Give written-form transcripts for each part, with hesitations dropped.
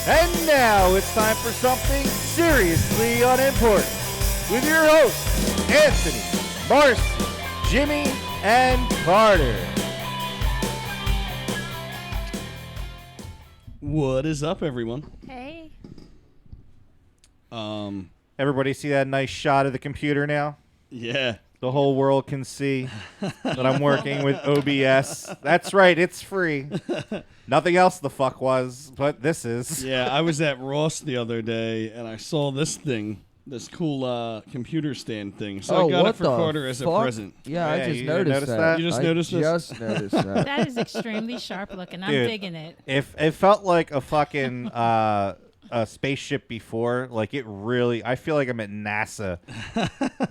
And now it's time for something seriously unimportant with your hosts, Anthony, Marcy, Jimmy, and Carter. What is up, everyone? Hey. Everybody see that nice shot of the computer now? Yeah. The whole world can see that I'm working with OBS. That's right, it's free. Nothing else the fuck was, but this is. Yeah, I was at Ross the other day, and I saw this thing, this cool computer stand thing. So I got it for Carter as a present. Yeah, Yeah, I just you noticed noticed that. that? You just noticed this? Just noticed that. That is extremely sharp looking. I'm Dude. digging it. If it felt like a fucking a spaceship before, like it really, I feel like I'm at NASA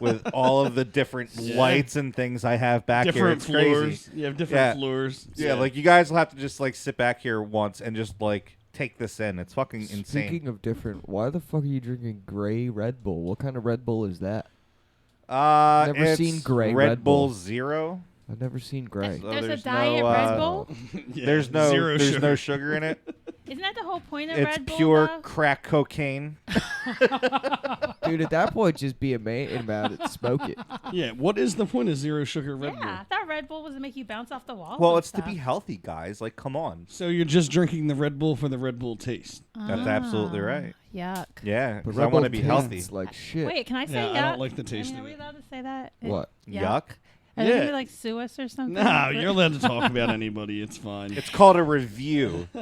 with all of the different lights and things I have back here. Different It's floors. crazy. You have different floors. Yeah, like you guys will have to just like sit back here once and just like take this in. It's fucking insane. Speaking of different, why the fuck are you drinking gray Red Bull? What kind of Red Bull is that? Never Never seen gray Red Red Bull Bull. Zero. I've never seen gray. So There's a there's diet no, Red Bull? Yeah, There's no zero sugar in it. Isn't that the whole point of It's Red Bull? pure though? crack cocaine. Dude, at that point, just be a man about it. Smoke it. Yeah, what is the point of zero sugar Red Yeah, Bull? I thought Red Bull was to make you bounce off the walls. Well, and it's to stuff. be healthy, guys. Like, come on. So you're just drinking the Red Bull for the Red Bull taste. That's absolutely right. Yuck. Yeah, But because Red I want to Bull be healthy. tastes like shit. Wait, can I say Yeah, yuck? I don't like the taste Are of we it. allowed to say that? What? Yuck. Are they Yeah. going to like sue us or something? Nah, you're allowed to talk about anybody. It's fine. It's called a review. Yeah,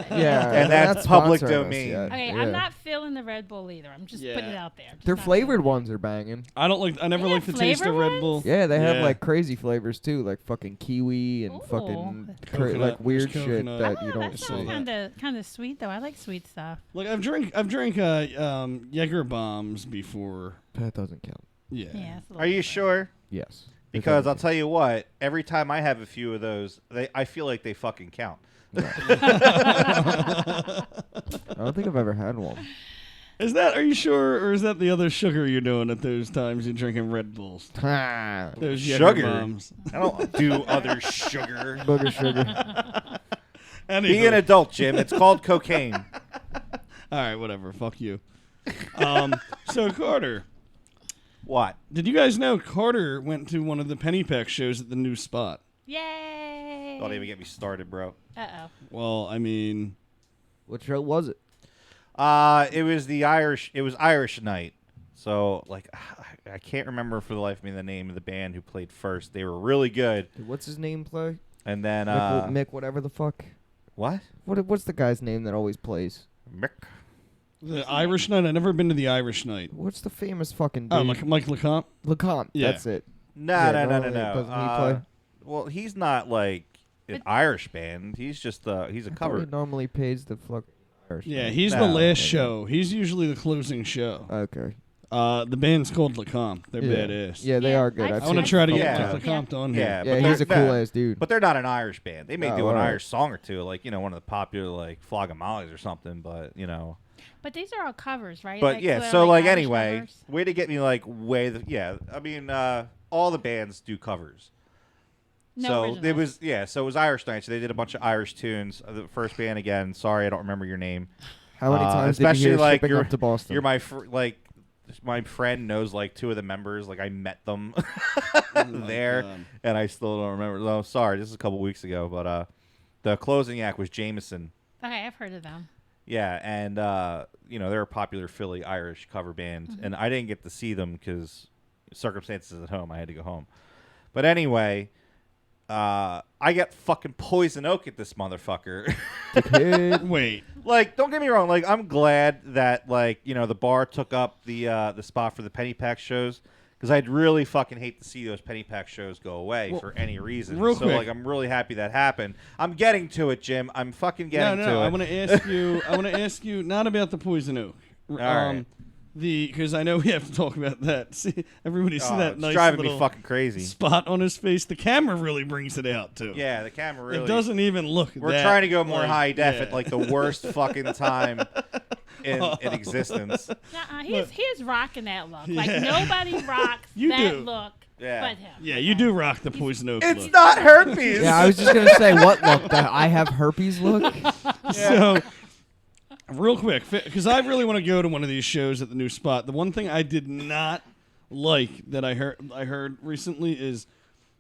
And they're that's not public sponsoring us domain. yet. Okay, Yeah. I'm not feeling the Red Bull either. I'm just putting it Yeah. out there. Just Their not flavored feeling it. ones are banging. I never They like have the taste of flavored Red ones? Bull. Yeah, they have Yeah. like crazy flavors too, like fucking kiwi and Ooh. fucking Coconut. like weird There's shit coconut. that Oh, you don't that see. sounds kind of sweet though. I like sweet stuff. Like I've drank Jaeger bombs before. That doesn't count. Yeah. Yeah. it's a Are little you different. sure? Yes. Because I'll tell you what, every time I have a few of those, I feel like they fucking count. I don't think I've ever had one. Are you sure, or is that the other sugar you're doing at those times you're drinking Red Bulls? Those Jaeger Sugar? bombs. I don't do other sugar. Booger sugar. Be an adult, Jim. It's called cocaine. All right, whatever. Fuck you. So Carter, What? did you guys know Carter went to one of the Pennypack shows at the new spot? Yay! Don't even get me started, bro. Uh-oh. Well, I mean, What show was it? It was the Irish. It was Irish night. So like, I can't remember for the life of me the name of the band who played first. They were really good. Dude, what's his name play? And then Mick, whatever the fuck. what? What's the guy's name that always plays? Mick. the Irish night. I've never been to the Irish night. What's the famous fucking dude? Oh, Mike LeComte. LeComte. Yeah. That's it. No. Doesn't he play? Well, he's not like an Irish band. He's just he's a I thought cover. he normally pays the fuck. Yeah, he's No. the last show. He's usually the closing show. Okay. The band's called LeComte. They're Yeah. badass. Yeah, they Yeah, are good. I I've I want to seen try to them. get Yeah. Mike LeComte on here. Yeah, Yeah, but he's a they're- cool no. ass dude. But they're not an Irish band. They may Oh, do an alright. Irish song or two, like one of the popular like Flogging Mollies or something. But But these are all covers, right? But Like, yeah. they're So like Irish anyway, covers? way to get me like yeah. I mean, all the bands do covers. No So originals. it was So it was Irish night. So they did a bunch of Irish tunes. The first band again. Sorry, I don't remember your name. How many times did especially you hear like shipping up to Boston? You're my friend knows like two of the members. Like I met them there, God. and I still don't remember. Oh, sorry, this is a couple weeks ago. But the closing act was Jameson. Okay, I've heard of them. Yeah, and they're a popular Philly Irish cover band, and I didn't get to see them because circumstances at home. I had to go home. But anyway, I got fucking poison oak at this motherfucker. Kid. Wait. Like, don't get me wrong. Like, I'm glad that the bar took up the spot for the Pennypack shows because I'd really fucking hate to see those Pennypack shows go away for any reason. real So quick. like, I'm really happy that happened. I'm getting to it, Jim. I'm fucking getting No. to it. I want to ask you. I want to ask you not about the poison oak. right. Because I know we have to talk about that. See, everybody see that it's nice driving little me fucking crazy. spot on his face. The camera really brings it out too. Yeah, the camera really. It doesn't even look. We're trying to go more high def yeah. at like the worst fucking time in existence. He's rocking that look. Like Yeah. nobody rocks You that do. look Yeah. but him. Yeah, you do rock the poison oak It's look. not herpes. Yeah, I was just gonna say what look? The I have herpes look. So, real quick, because I really want to go to one of these shows at the new spot. The one thing I did not like that I heard recently is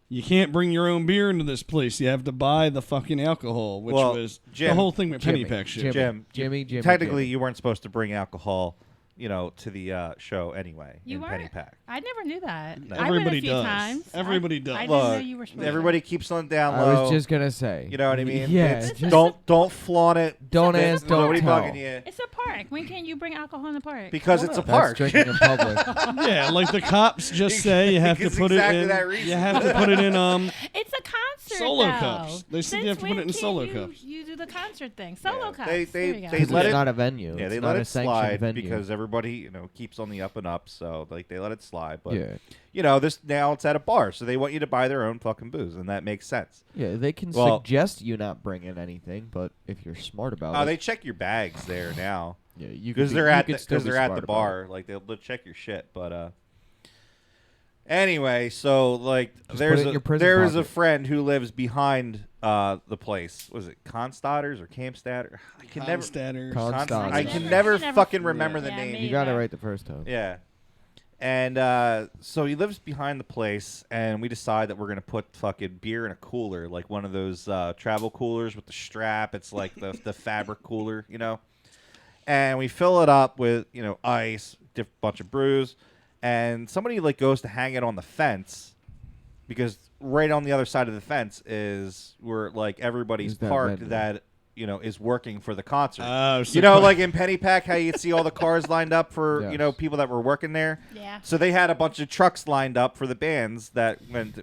you can't bring your own beer into this place. You have to buy the fucking alcohol, which was Jim, the whole thing with Jimmy, Pennypack shit. Jimmy. Technically, you weren't supposed to bring alcohol, to the show anyway. You in weren't? Pennypack. I never knew that. No. I went Everybody a few does. times. Everybody does. I didn't know Look, you were supposed everybody keeps on down I low. was just gonna say. You know what I mean? Yeah. It's- just don't flaunt it. don't There's ask, don't nobody tell. bugging you It's a park. When can you bring alcohol in the park? because it's a That's park. drinking in public. Yeah, like the cops just say you have to It's put exactly it in. that reason. You have to put it in It's a concert. Solo though. cups. They said you have Since to put it when in can solo you, cups. You do the concert thing. Solo cups. They There you go. they Because let it's it. not a venue. Yeah, It's they not let a it sanctioned slide venue. because everybody keeps on the up and up. So like they let it slide. But yeah, this now it's at a bar, so they want you to buy their own fucking booze, and that makes sense. yeah, they can Well- suggest you not bring in anything, but if you're smart about it, They check your bags there now yeah, you because could be- they're you at could the, still because be they're at smart the about bar. Like they'll check your shit. But anyway, so like Just there's put it in your prison there is a pocket. friend who lives behind the place. Was it Constadters or Campstatter? I can never. Constatter. Constadters. I Never- can I never never- fucking remember the Yeah, name. me You got it either. right the first time. Yeah. And so he lives behind the place, and we decide that we're going to put fucking beer in a cooler, like one of those travel coolers with the strap. It's like the fabric cooler, And we fill it up with, ice, bunch of brews. And somebody like goes to hang it on the fence because right on the other side of the fence is where like everybody's Is that parked vendor. that, is working for the concert. Oh, so Like in Pennypack, how you'd see all the cars lined up for, Yes. people that were working there. Yeah. So they had a bunch of trucks lined up for the bands that went.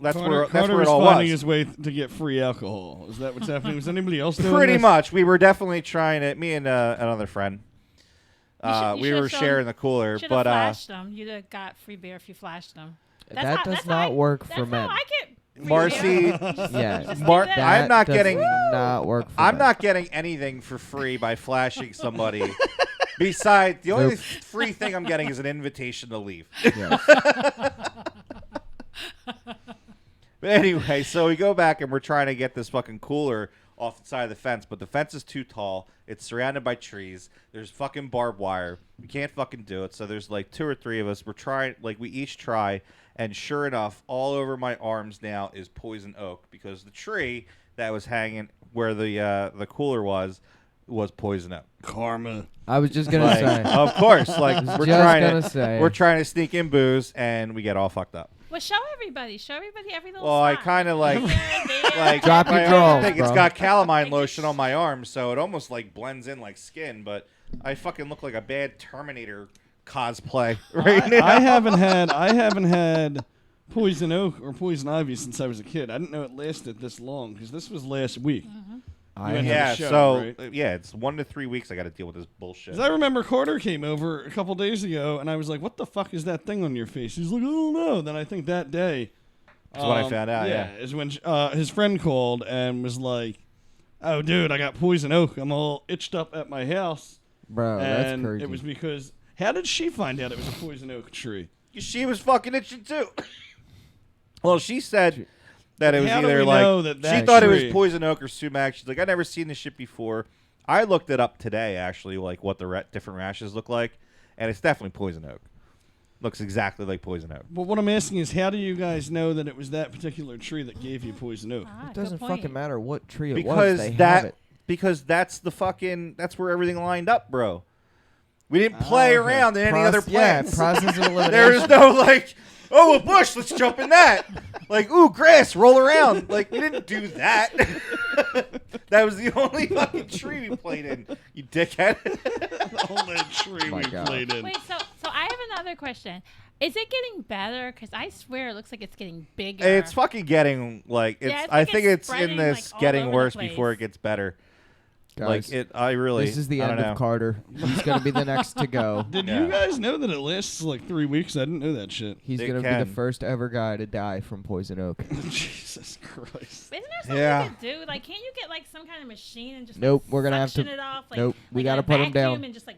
That's Carter where was it all finding was. his way to get free alcohol. Is that what's happening? Was anybody else doing Pretty this? much, we were definitely trying it. Me and another friend. You We should've were shown- sharing the cooler, Should have but flashed them. You'd have got free beer if you flashed them. That does not work for That's men. how I get free Marcy, beer. Yeah, Just Mar- do that. I'm not does getting. not work for I'm men. not getting anything for free by flashing somebody. Besides, the only Nope. free thing I'm getting is an invitation to leave. Yes. But anyway, so we go back and we're trying to get this fucking cooler off the side of the fence, but the fence is too tall. It's surrounded by trees. There's fucking barbed wire. We can't fucking do it. So there's like two or three of us. We're trying, like we each try, and sure enough, all over my arms now is poison oak because the tree that was hanging where the cooler was poison oak. Karma. I was just gonna Like, say. of course, like was we're just trying gonna to say. we're trying to sneak in booze and we get all fucked up. Well, show everybody every little Well, I spot. kind of like There, like Drop your my arm drawers, thing, It's bro. got calamine lotion on my arm, so it almost like blends in like skin. But I fucking look like a bad Terminator cosplay right now. I haven't had poison oak or poison ivy since I was a kid. I didn't know it lasted this long because this was last week. I went have- Yeah, the show, so right? yeah, it's 1 to 3 weeks. I got to deal with this bullshit. 'Cause I remember Carter came over a couple days ago, and I was like, "What the fuck is that thing on your face?" He's like, "I don't know." Then I think that day, That's when I found out. Yeah. is when his friend called and was like, "Oh, dude, I got poison oak. I'm all itched up at my house." Bro, that's And crazy. it was because how did she find out it was a poison oak tree? She was fucking itching too. Well, she said that it was How do either we like know that she that thought it was tree- poison oak or sumac. She's like, I never seen this shit before. I looked it up today, actually, like what the different rashes look like, and it's definitely poison oak. Looks exactly like poison oak. But what I'm asking is, how do you guys know that it was that particular tree that gave you poison oak? Ah, It good doesn't point. fucking matter what tree it was. Because They have it. that's where everything lined up, bro. We didn't play okay. around in any other Yeah, plants. process of elimination. There is no like, oh, a bush, let's jump in that. Like, ooh, grass, roll around. Like, we didn't do that. That was the only fucking tree we played in, you dickhead. The only tree My we God. played in. Wait, so I have another question. Is it getting better? Because I swear it looks like it's getting bigger. It's fucking getting like it's. Yeah, it's I like think it's it's in spreading, this like, all getting over the worse place. before it gets better. Guys, I really. this is the I end don't know. of Carter. He's gonna be the next to go. Did Yeah. you guys know that it lasts like 3 weeks? I didn't know that shit. He's They gonna be can. the first ever guy to die from poison oak. Jesus Christ. Isn't there something Yeah. you could do? Like, can't you get like some kind of machine and just Nope, like, we're gonna have to- suction it off? Like, nope, we like gotta a put him down. vacuum and just like.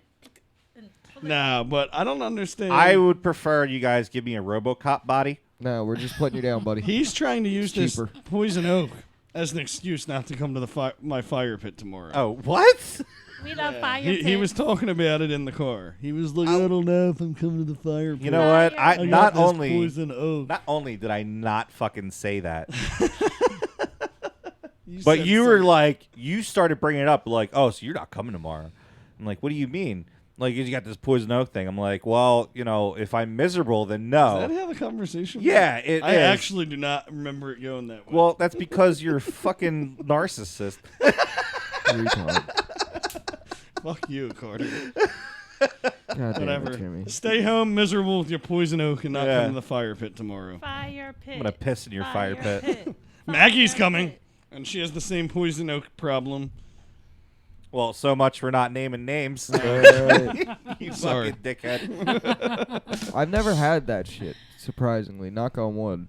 And pull it Nah, but I don't understand. I would prefer you guys give me a RoboCop body. No, we're just putting you down, buddy. He's trying to use this cheaper. poison oak as an excuse not to come to the my fire pit tomorrow. Oh, what? We love fire He pits. was talking about it in the car. He was like, I don't know if I'm coming to the fire pit. You know what? I I Not got this only poison oak. not only did I not fucking say that, You but said you were something. like, you started bringing it up, like, oh, so you're not coming tomorrow. I'm like, what do you mean? Like, you got this poison oak thing. I'm like, well, if I'm miserable, then Is no. that how the conversation Yeah, went? it I is. actually do not remember it going that way. Well, that's because you're a fucking narcissist. Retard. Fuck you, Carter. God damn it, Whatever. Jimmy. Stay home miserable with your poison oak and not Yeah. come to the fire pit tomorrow. Fire pit. I'm gonna piss in your fire pit. Maggie's Fire coming, pit. and she has the same poison oak problem. Well, so much for not naming names. You Sorry. fucking dickhead. I've never had that shit. Surprisingly, knock on wood.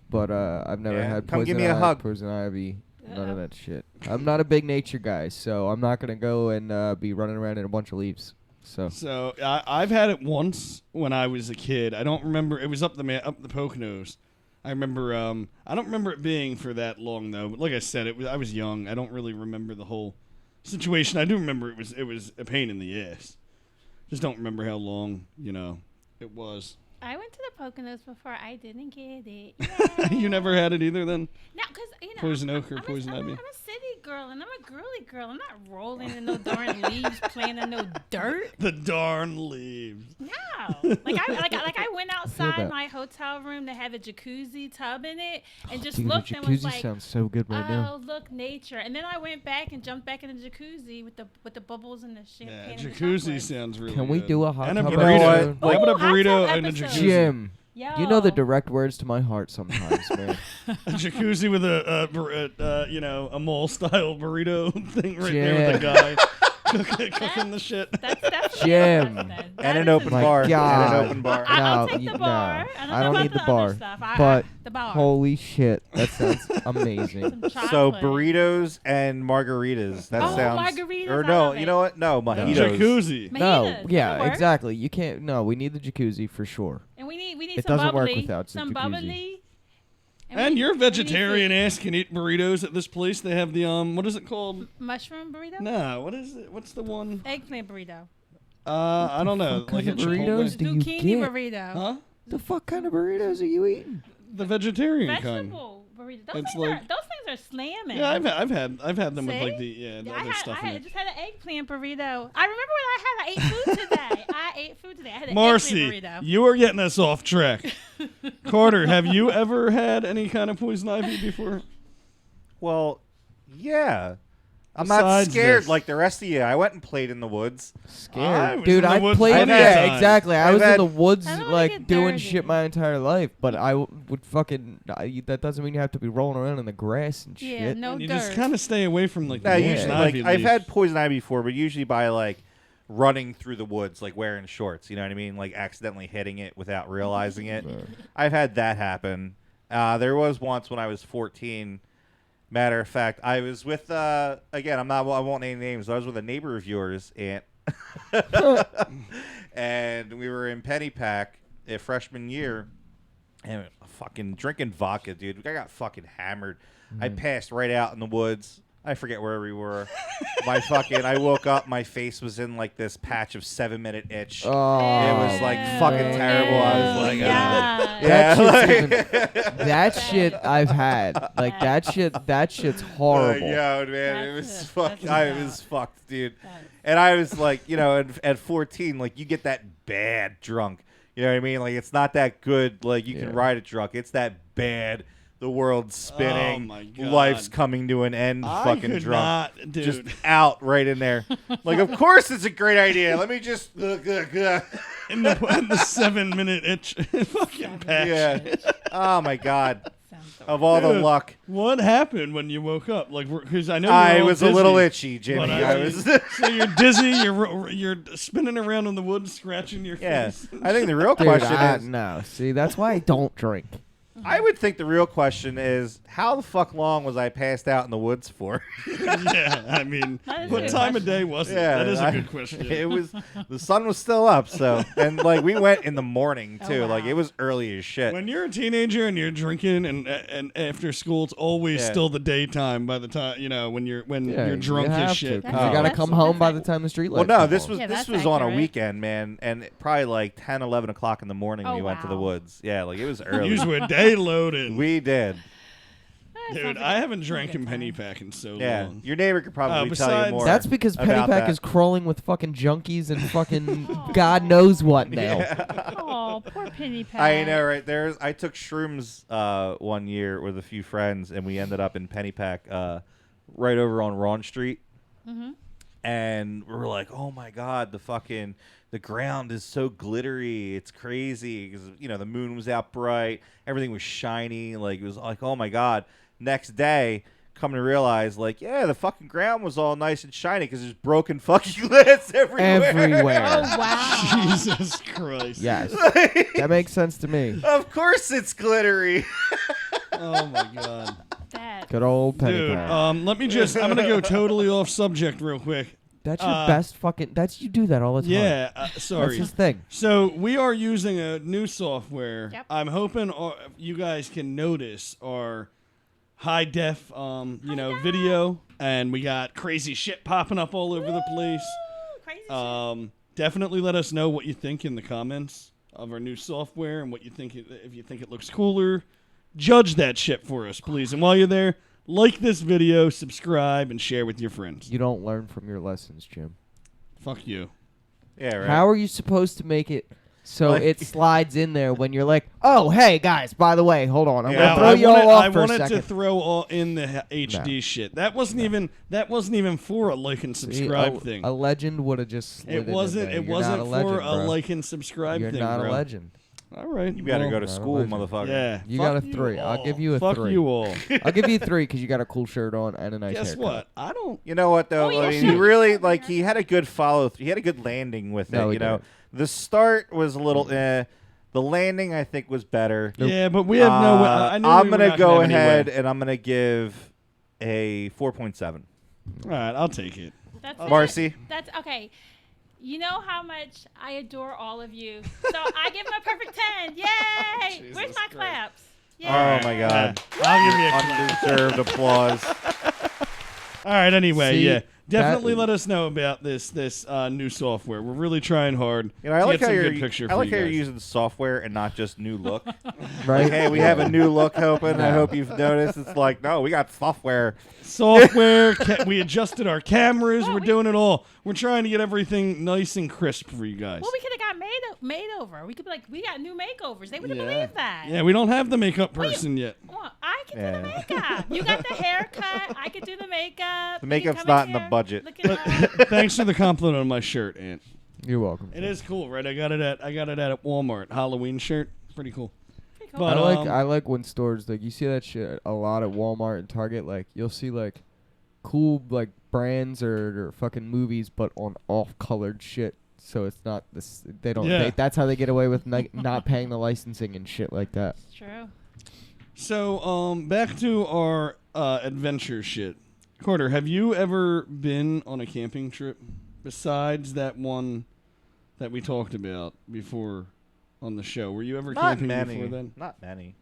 But I've never Yeah, had come give poison me a hug. poison ivy. None of that shit. I'm not a big nature guy, so I'm not gonna go and be running around in a bunch of leaves. So So I've had it once when I was a kid. I don't remember. It was up the Poconos. I remember. I don't remember it being for that long though. But like I said, I was young. I don't really remember the whole situation. I do remember it was a pain in the ass. Just don't remember how long it was. I went to the Poconos before. I didn't get it. You Yay. never had it either then? No, because Poison oak or poison I'm ivy? I'm a city girl and I'm a girly girl. I'm not rolling in no darn leaves, playing in no dirt. The darn leaves. No, I went outside bad. my hotel room that had a jacuzzi tub in it and just dude, looked the and was jacuzzi like, sounds so good right now. "Oh, look, nature!" And then I went back and jumped back in the jacuzzi with the bubbles and the Yeah, champagne. and the jacuzzi chocolate. sounds really Can we good. do a hot And a tub burrito? episode? How about a Ooh, hot tub burrito and a episode. jacuzzi? Jim, Yo. you know the direct words to my heart sometimes, man. A jacuzzi with a mall style burrito thing right there with a guy cooking the shit. That's definitely Jim. a question. And That an is open a- My bar. God. And an open bar. I'll No, take you- the bar. no, I don't I know don't about need the other bar. stuff. But the bar. holy shit, that sounds amazing. Some So chocolate. burritos and margaritas. That Oh, sounds. margaritas, Or I no, love you it. know what? No, And mojitos. jacuzzi. No, Mojitos, yeah, that'll work. exactly. You can't. No, we need the jacuzzi for sure. And we need It some doesn't work bubbly. without the some jacuzzi. bubbly. And we- you're we need vegetarian some ass can eat burritos at this place. They have the what is it called? mushroom burrito. Nah, what is it? What's the one? Eggplant burrito. I don't know. fuck Like kind a of burritos Chipotle. do you Zucchini get? burrito. Huh? The fuck kind of burritos are you eating? The vegetarian kind. Vegetable burrito. Those It's things like- those things are slamming. Yeah, I've had them with See? like the Yeah, other stuff in I it. just had an eggplant burrito. I remember when I ate food today. I ate food today. I had an Marcy, eggplant burrito. you are getting us off track. Carter, have you ever had any kind of poison ivy before? Well, yeah. I'm not Besides scared this. like the rest of you. I went and played in the woods. I Scared, was dude. in the I woods played. plenty of Yeah, times. exactly. I I've was in had- the woods, I don't wanna like get doing dirty. shit my entire life. But I would fucking. That doesn't mean you have to be rolling around in the grass and Yeah, shit. no And you dirt. just kind of stay away from like No, the Yeah. usually poison like ivy I've leaves. had poison ivy before, but usually by like running through the woods, like wearing shorts. You know what I mean? Like accidentally hitting it without realizing it. I've had that happen. There was once when I was 14. Matter of fact, I was with again. I won't name names. I was with a neighbor of yours, and and we were in Pennypack freshman year, and fucking drinking vodka, dude. I got fucking hammered. I passed right out in the woods. I forget where we were. I woke up. My face was in like this patch of 7-minute itch. Oh, It was like fucking terrible. I was like, yeah. That like- shit's that shit I've had. Like that shit's horrible. Yo, man, it was That's fucked. that's I bad. was fucked, dude. That's- And I was like, at 14, like you get that bad drunk. You know what I mean? Like it's not that good. Like you can Yeah. ride it drunk. It's that bad. The world's spinning. Oh, my God. Life's coming to an end. I fucking could drunk. not, dude. Just out right in there. Like, of course it's a great idea. Let me just. in the 7-minute itch, fucking patch. Yeah. Oh my God. Sounds the of all the Dude, luck. What happened when you woke up? Like, because I know I you're all was a dizzy, little itchy, Jimmy. but I was. so you're dizzy. You're spinning around in the woods, scratching your Yeah, face. I think the real Dude, question is. no. See, that's why I don't drink. I would think the real question is how the fuck long was I passed out in the woods for? Yeah, I mean, That is a what good time of question. day was it? That is a good question. It was the sun was still up, so and like we went in the morning Oh, too. wow. Like it was early as shit. When you're a teenager and you're drinking and after school, it's always Yeah. still the daytime. By the time when you're Yeah, drunk you as have shit. To, 'cause Oh. you gotta That's- come home by the that's- time the street Well, lights no, come this on. was Yeah, this that's was on a accurate. weekend, man, and probably like 10, 11 o'clock in the morning when Oh, we went to the wow. woods. Yeah, like it was early. Use were day loaded. We did. That Dude, sounds like I a haven't drank good in time. Pennypack in so Yeah, long. your neighbor could probably tell you besides- more. That's because about Pennypack that. is crawling with fucking junkies and fucking God knows what now. Oh, poor Penny Pat. I know, right? I took shrooms one year with a few friends, and we ended up in Pennypack, right over on Ron Street. Mm-hmm. And we were like, "Oh my god, the ground is so glittery. It's crazy because the moon was out bright, everything was shiny. Like it was like, oh my god." Next day, come to realize, like, yeah, the fucking ground was all nice and shiny because there's broken fucking lights everywhere. Everywhere. Oh wow. Jesus Christ. Yes. That makes sense to me. Of course, it's glittery. Oh my God. That. Good old Dude, Pennypack. let me just, I'm going to go totally off subject real quick. That's your best fucking. You do that all the time. Yeah, That's sorry. his thing. So we are using a new software. Yep. I'm hoping you guys can notice our high def, video, and we got crazy shit popping up all over the place. Woo, crazy shit. Definitely let us know what you think in the comments of our new software and what you think if you think it looks cooler. Judge that shit for us, please. And while you're there, like this video, subscribe, and share with your friends. You don't learn from your lessons, Jim. Fuck you. Yeah, right. How are you supposed to make it so Like- it slides in there when you're like, oh, hey, guys, by the way, hold on. I'm Yeah. going Now, to throw I you all wanted, off I for a wanted second. to throw all in the HD shit. That wasn't even for a like and See, subscribe thing. A legend would have just slid It in wasn't. there. It You're wasn't not a for legend, a bro. like and subscribe You're thing, not bro. a legend. All right. You better well, go to not a school, legend. motherfucker. Yeah. You fuck got a 3. I'll all. give you a Fuck 3. you all. I'll give you a 3 because you got a cool shirt on and a nice Guess haircut. what? I don't. You know what though? Oh, yeah, I mean, sure. he really he had a good follow. He had a good landing with No, it. he You know, didn't. the start was a little. The landing I think was better. Yeah, but we have no. I knew I'm we were gonna not go have any ahead way. and I'm gonna give a 4.7. All right, I'll take it. That's it. Marcy. That's okay. You know how much I adore all of you, so I give him a perfect 10. Yay! Jesus Where's my Christ. claps? Yay. Oh my god! I'll give you a clap. Undeserved applause. All right. Anyway, See, yeah. Definitely that- let us know about this new software. We're really trying hard. You know, I to like get how some you're. good picture I for like you how you're guys. using software and not just new look. Right? Like, hey, we have a new look open. I No. hope you've noticed. It's like, no, we got software. Software. We adjusted our cameras. Well, We're doing it all. We're trying to get everything nice and crisp for you guys. Well, we could have got made over. We could be like, we got new makeovers. They wouldn't believe that. Yeah, we don't have the makeup person yet. Well, I can do Yeah. the makeup. You got the haircut. I could do the makeup. The You can makeup's come not in the here, budget. look at Thanks for the compliment on my shirt, Aunt. You're welcome. It is cool, right? I got it at Walmart. Halloween shirt. Pretty cool. pretty cool. But, I like when stores like you see that shit a lot at Walmart and Target. Like you'll see like cool like brands or fucking movies, but on off-colored shit. So it's not this. They don't. Yeah. That's how they get away with not paying the licensing and shit like that. It's true. So, back to our adventure shit. Carter, have you ever been on a camping trip besides that one that we talked about before on the show? Were you ever Not camping many. before then? Not many.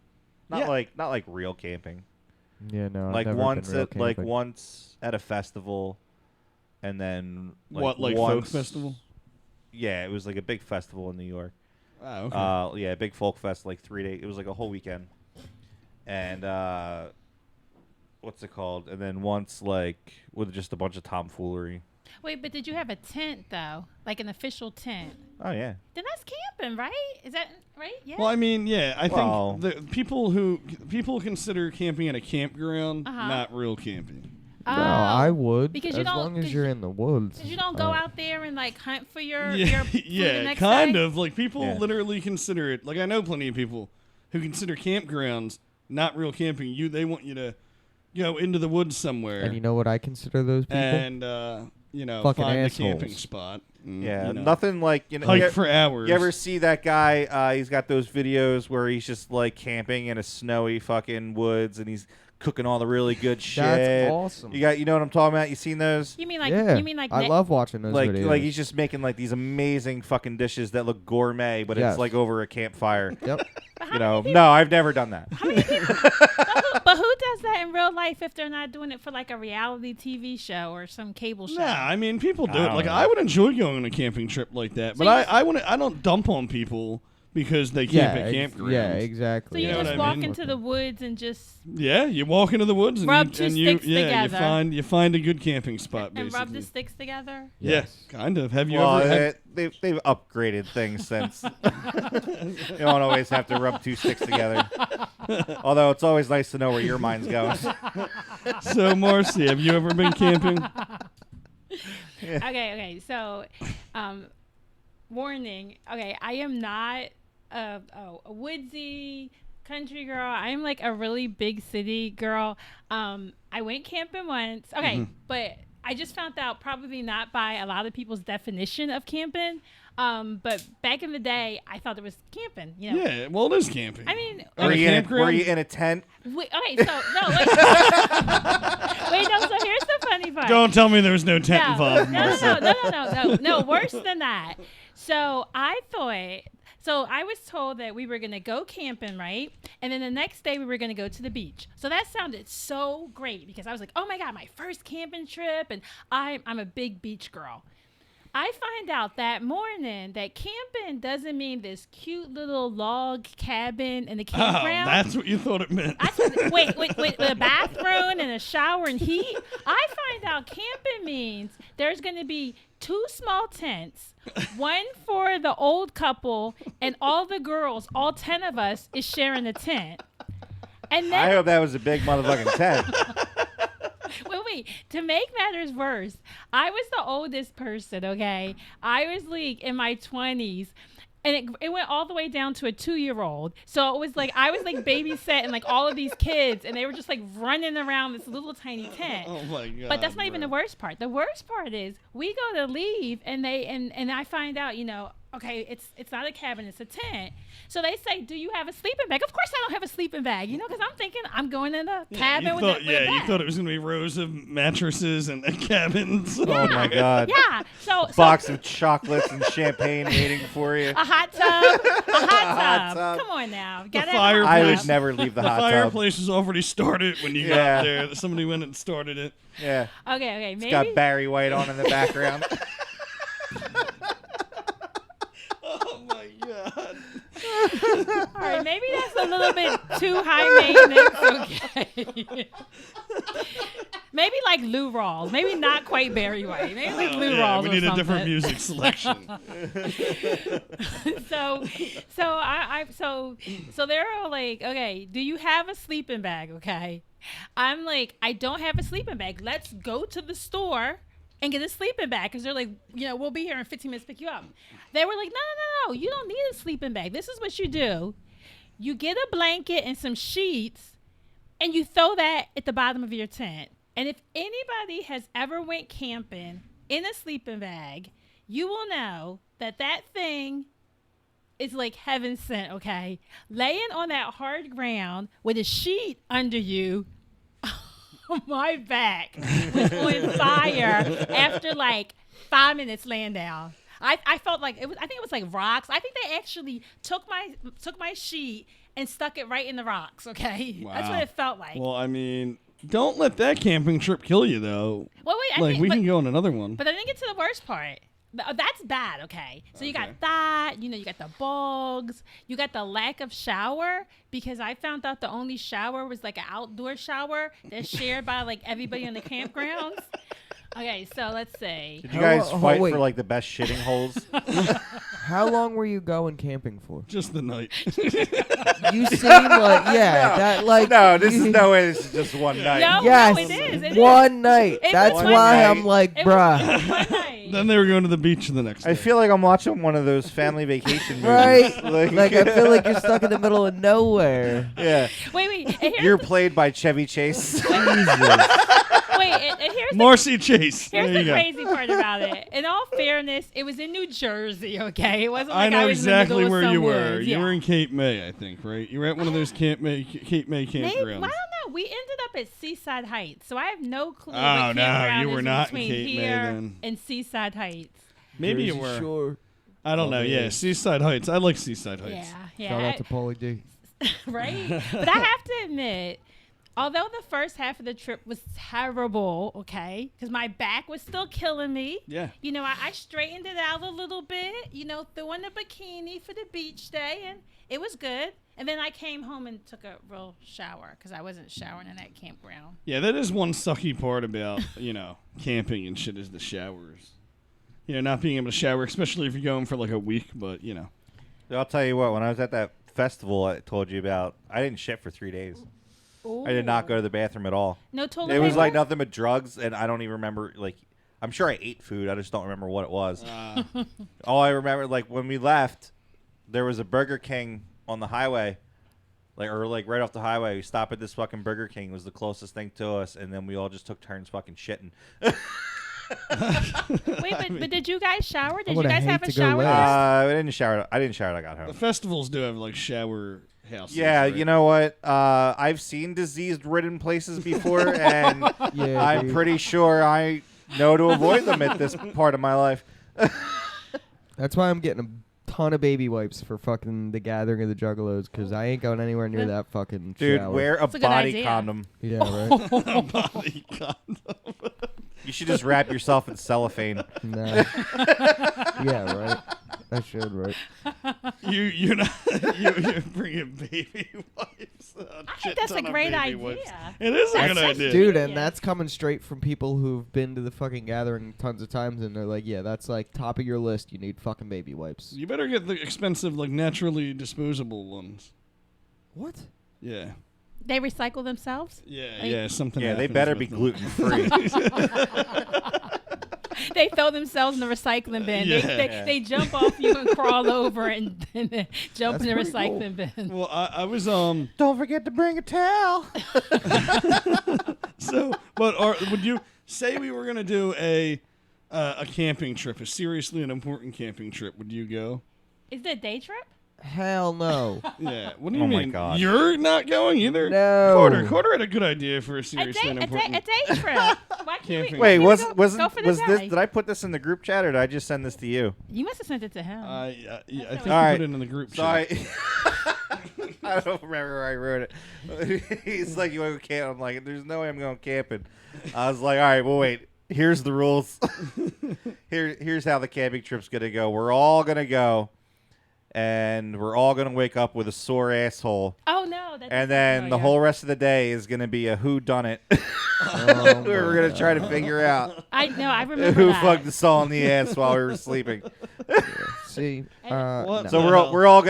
Not Yeah. like real camping. Yeah, no. Like I've never once been real at like camping. once at a festival, and then What, like once, folk festival? Yeah, it was like a big festival in New York. Oh, okay. Yeah, a big folk fest, like 3 days. It was like a whole weekend. And what's it called? And then once like with just a bunch of tomfoolery. Wait, but did you have a tent though, like an official tent? Oh yeah. Then that's camping, right? Is that right? Yeah. Well, I mean, yeah, I Well- think the people consider camping at a campground Uh-huh. not real camping. No, I would. Because you as don't- long as 'cause you're in the woods. Because you don't go out there and like hunt for your Yeah, food the yeah, next kind day? of. Like people Yeah. literally consider it. Like I know plenty of people who consider campgrounds not real camping. They want you to go into the woods somewhere. And you know what I consider those people? And Fucking find assholes. a camping spot. Yeah, You know, nothing like hike for hours. You ever see that guy? He's got those videos where he's just like camping in a snowy fucking woods, and he's cooking all the really good shit. That's awesome. You know what I'm talking about? You seen those? You mean like yeah. you mean like I love watching those Like videos. he's just making like these amazing fucking dishes that look gourmet, but Yes. it's like over a campfire. Yep. No, I've never done that. How many people? but who does that in real life if they're not doing it for like a reality TV show or some cable show? Nah, I mean people do I it. don't Like know. I would enjoy going on a camping trip like that, but I don't dump on people because they camp at campgrounds. Yeah, So exactly. you know just what I walk mean? into the woods and just Yeah, you walk into the woods and Rub you, two and you, sticks yeah, together. you find a good camping spot and basically. rub the sticks together. Yes. Yeah, kind of. Have you Well, ever? they've upgraded things since. You don't always have to rub two sticks together. Although it's always nice to know where your mind's going. So Marcy, have you ever been camping? Okay. So, warning. Okay, I am not a woodsy country girl. I'm like a really big city girl. I went camping once. Okay, but I just found out probably not by a lot of people's definition of camping. But back in the day, I thought it was camping. You know. Yeah, well, it is camping. I mean, On Were a you campground? in a tent? wait, okay. So no, wait. Wait, no. So here's the funny part. Don't tell me there was no tent involved. Marcy. No, worse than that. So I was told that we were going to go camping, right? And then the next day we were going to go to the beach. So that sounded so great because I was like, oh my God, my first camping trip. And I'm a big beach girl. I find out that morning that camping doesn't mean this cute little log cabin in the Oh, campground. that's what you thought it meant. Wait, with a bathroom and a shower and heat. I find out camping means there's going to be 2 small tents, one for the old couple, and all the girls, all 10 of us, is sharing a tent. And then, I hope that was a big motherfucking tent. wait. To make matters worse, I was the oldest person, okay? I was like in my 20s. And it went all the way down to a 2-year-old. So it was like, I was like babysitting like all of these kids and they were just like running around this little tiny tent. Oh my God. But that's not even the worst part. The worst part is we go to leave and I find out, okay, it's not a cabin, it's a tent. So they say, do you have a sleeping bag? Of course I don't have a sleeping bag, because I'm thinking I'm going in a cabin with a bag. You thought it was going to be rows of mattresses and cabins. Oh my God. Yeah. So Box of chocolates and champagne waiting for you. a hot tub. A hot hot tub. tub. Come on now. The Gotta have a hot fireplace. I tub. would never leave the The hot tub. fireplace was already started when you Yeah. got there. Somebody went and started it. Yeah. Okay, It's maybe. got Barry White on in the background. Oh my God. All right, maybe that's a little bit too high maintenance. Okay. Maybe like Lou Rawls. Maybe not quite Barry White. Maybe like Lou Yeah, Rawls we or need a different something. music selection. So they're all like, okay, do you have a sleeping bag? Okay. I'm like, I don't have a sleeping bag. Let's go to the store and get a sleeping bag because they're like, we'll be here in 15 minutes to pick you up. They were like, no, you don't need a sleeping bag. This is what you do. You get a blanket and some sheets and you throw that at the bottom of your tent. And if anybody has ever went camping in a sleeping bag, you will know that thing is like heaven sent, okay? Laying on that hard ground with a sheet under you, my back was on fire after like 5 minutes laying down. I felt like I think it was like rocks. I think they actually took my sheet and stuck it right in the rocks, okay? Wow. That's what it felt like. Well, I mean, don't let that camping trip kill you, though. Well, wait, We can go on another one. But I didn't get to the worst part. That's bad, okay? So you got that, you got the bugs, you got the lack of shower, because I found out the only shower was like an outdoor shower that's shared by like everybody in the campgrounds. Okay, so let's see. Did you guys fight wait. for like the best shitting holes? How long were you going camping for? Just the night. You seem like that like No, this is no way. This is just one night. No, Yes, no, it is. It is. one night. It That's was why one night. I'm like, It was bruh. one night. Then they were going to the beach the next day. I feel like I'm watching one of those family vacation movies. Right? Like I feel like you're stuck in the middle of nowhere. Yeah. Wait. And here's You're played by Chevy Chase. and here's Marcy Chase. Here's There the you go. crazy part about it. In all fairness, it was in New Jersey, okay? It wasn't like I know was exactly in the middle where of you some were. woods. You Yeah. were in Cape May, I think, right? You were at one of those Cape May Maybe, campgrounds. well, I don't know. We ended up at Seaside Heights, so I have no clue Oh, what no, campground you were is not in between Cape May here then. and Seaside Heights. Maybe you Jersey were. Shore. I don't know. Pauly Yeah, D. Seaside Heights. I like Seaside Heights. Yeah. Shout out to Pauly D. Right? But I have to admit, although the first half of the trip was terrible, okay, because my back was still killing me. Yeah. You know, I straightened it out a little bit, threw in a bikini for the beach day, and it was good. And then I came home and took a real shower because I wasn't showering in that campground. Yeah, that is one sucky part about, camping and shit is the showers. Not being able to shower, especially if you're going for like a week, but, I'll tell you what, when I was at that festival I told you about, I didn't shit for 3 days. I did not go to the bathroom at all. No toilet It was paper? like nothing but drugs, and I don't even remember, I'm sure I ate food. I just don't remember what it was. All I remember, when we left, there was a Burger King on the highway, right off the highway. We stopped at this fucking Burger King. It was the closest thing to us, and then we all just took turns fucking shitting. Wait, but did you guys shower? Did you would guys hate have a to go shower? last. there? I didn't shower. I didn't shower when I got the home. festivals do have, shower houses. Yeah, right? you know what? I've seen disease-ridden places before, and Yeah, I'm dude. pretty sure I know to avoid them at this part of my life. That's why I'm getting a ton of baby wipes for fucking the Gathering of the Juggalos, because I ain't going anywhere near that fucking Dude, shower. wear a That's a good body idea. condom. Yeah, right? Body condom. You should just wrap yourself in cellophane. Nah. Yeah, right. I should, right? You're not you're bringing baby wipes. I think that's a great idea. It is a That's good such- idea. Dude, Yeah. and that's coming straight from people who've been to the fucking Gathering tons of times, and they're like, yeah, that's like top of your list. You need fucking baby wipes. You better get the expensive, naturally disposable ones. What? Yeah. They recycle themselves? Yeah, Like- yeah, something. Yeah, they happens better with be them. gluten-free. They throw themselves in the recycling bin. Yeah. They jump off you and crawl over and then jump That's in the pretty cool. recycling bin. Well, I was Don't forget to bring a towel. so, but would you say we were gonna do a camping trip, a seriously an important camping trip? Would you go? Is it a day trip? Hell no. Yeah. What do you Oh my mean? God. You're not going either? No. Quarter had a good idea for a A seriously day, an important. a day trip. Why can't Camping. we? Wait, why was can't we go for the this? day? Did I put this in the group chat, or did I just send this to you? You must have sent it to him. Yeah, I think All you right. put it in the group So chat. I don't remember where I wrote it. He's like, "You want to go camp?" I'm like, "There's no way I'm going camping." I was like, "All right, well, wait. Here's the rules. Here's how the camping trip's gonna go. We're all gonna go, and we're all gonna wake up with a sore asshole, Oh no! That's and then the whole rest of the day is gonna be a who done it. Oh We're my gonna try to figure out I remember who that. fucked us all in the ass while we were sleeping. See, What? no. So we're all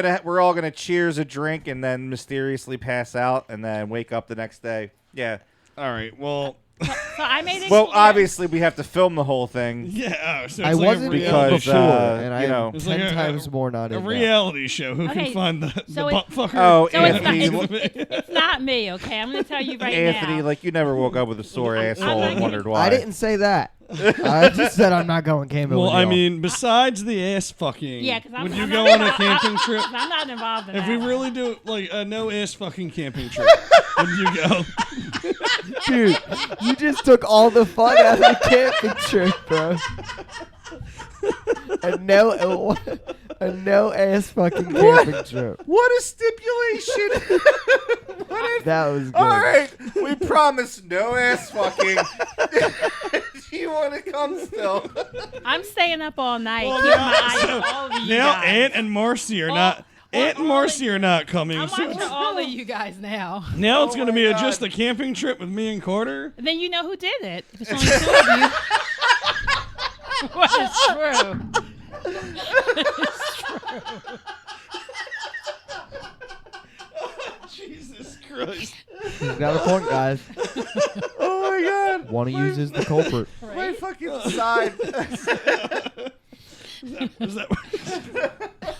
gonna cheers a drink and then mysteriously pass out and then wake up the next day. Yeah. All right. Well. So I made it. Well, clear. obviously we have to film the whole thing. Yeah. Oh, so I it's like wasn't a Because, reality, before, and you I know. am It's 10 like times more not a in that. reality show. Who Okay, can find the so butt fucker? Oh, So it's not, Anthony, it's not me, okay? I'm going to tell you right Anthony, now. like you never woke up with a sore asshole not and gonna- wondered why. I didn't say that. I just said I'm not going camping Well, with I y'all. mean, besides the ass fucking, Yeah, because would you I'm go not, on a camping trip? I'm not involved in If that. we really do like a no ass fucking camping trip, would you go? Dude, you just took all the fun out of the camping trip, bro. A no ass fucking camping trip. What a stipulation! That was good. All right, we promise no ass fucking. Do you want to come still? I'm staying up all night, Well, keeping now- my eye on all of you Now guys. Aunt and Marcy are not. Aunt and all Marcy are not coming. I'm So watching all of you guys now. now it's Oh going to my be God. just a camping trip with me and Carter. And then you know who did it. If it's only two of you. Well, it's true. It's true. Jesus Christ. He's got a point, guys. Oh my God! One of you is the culprit. My my right? fucking side. Is that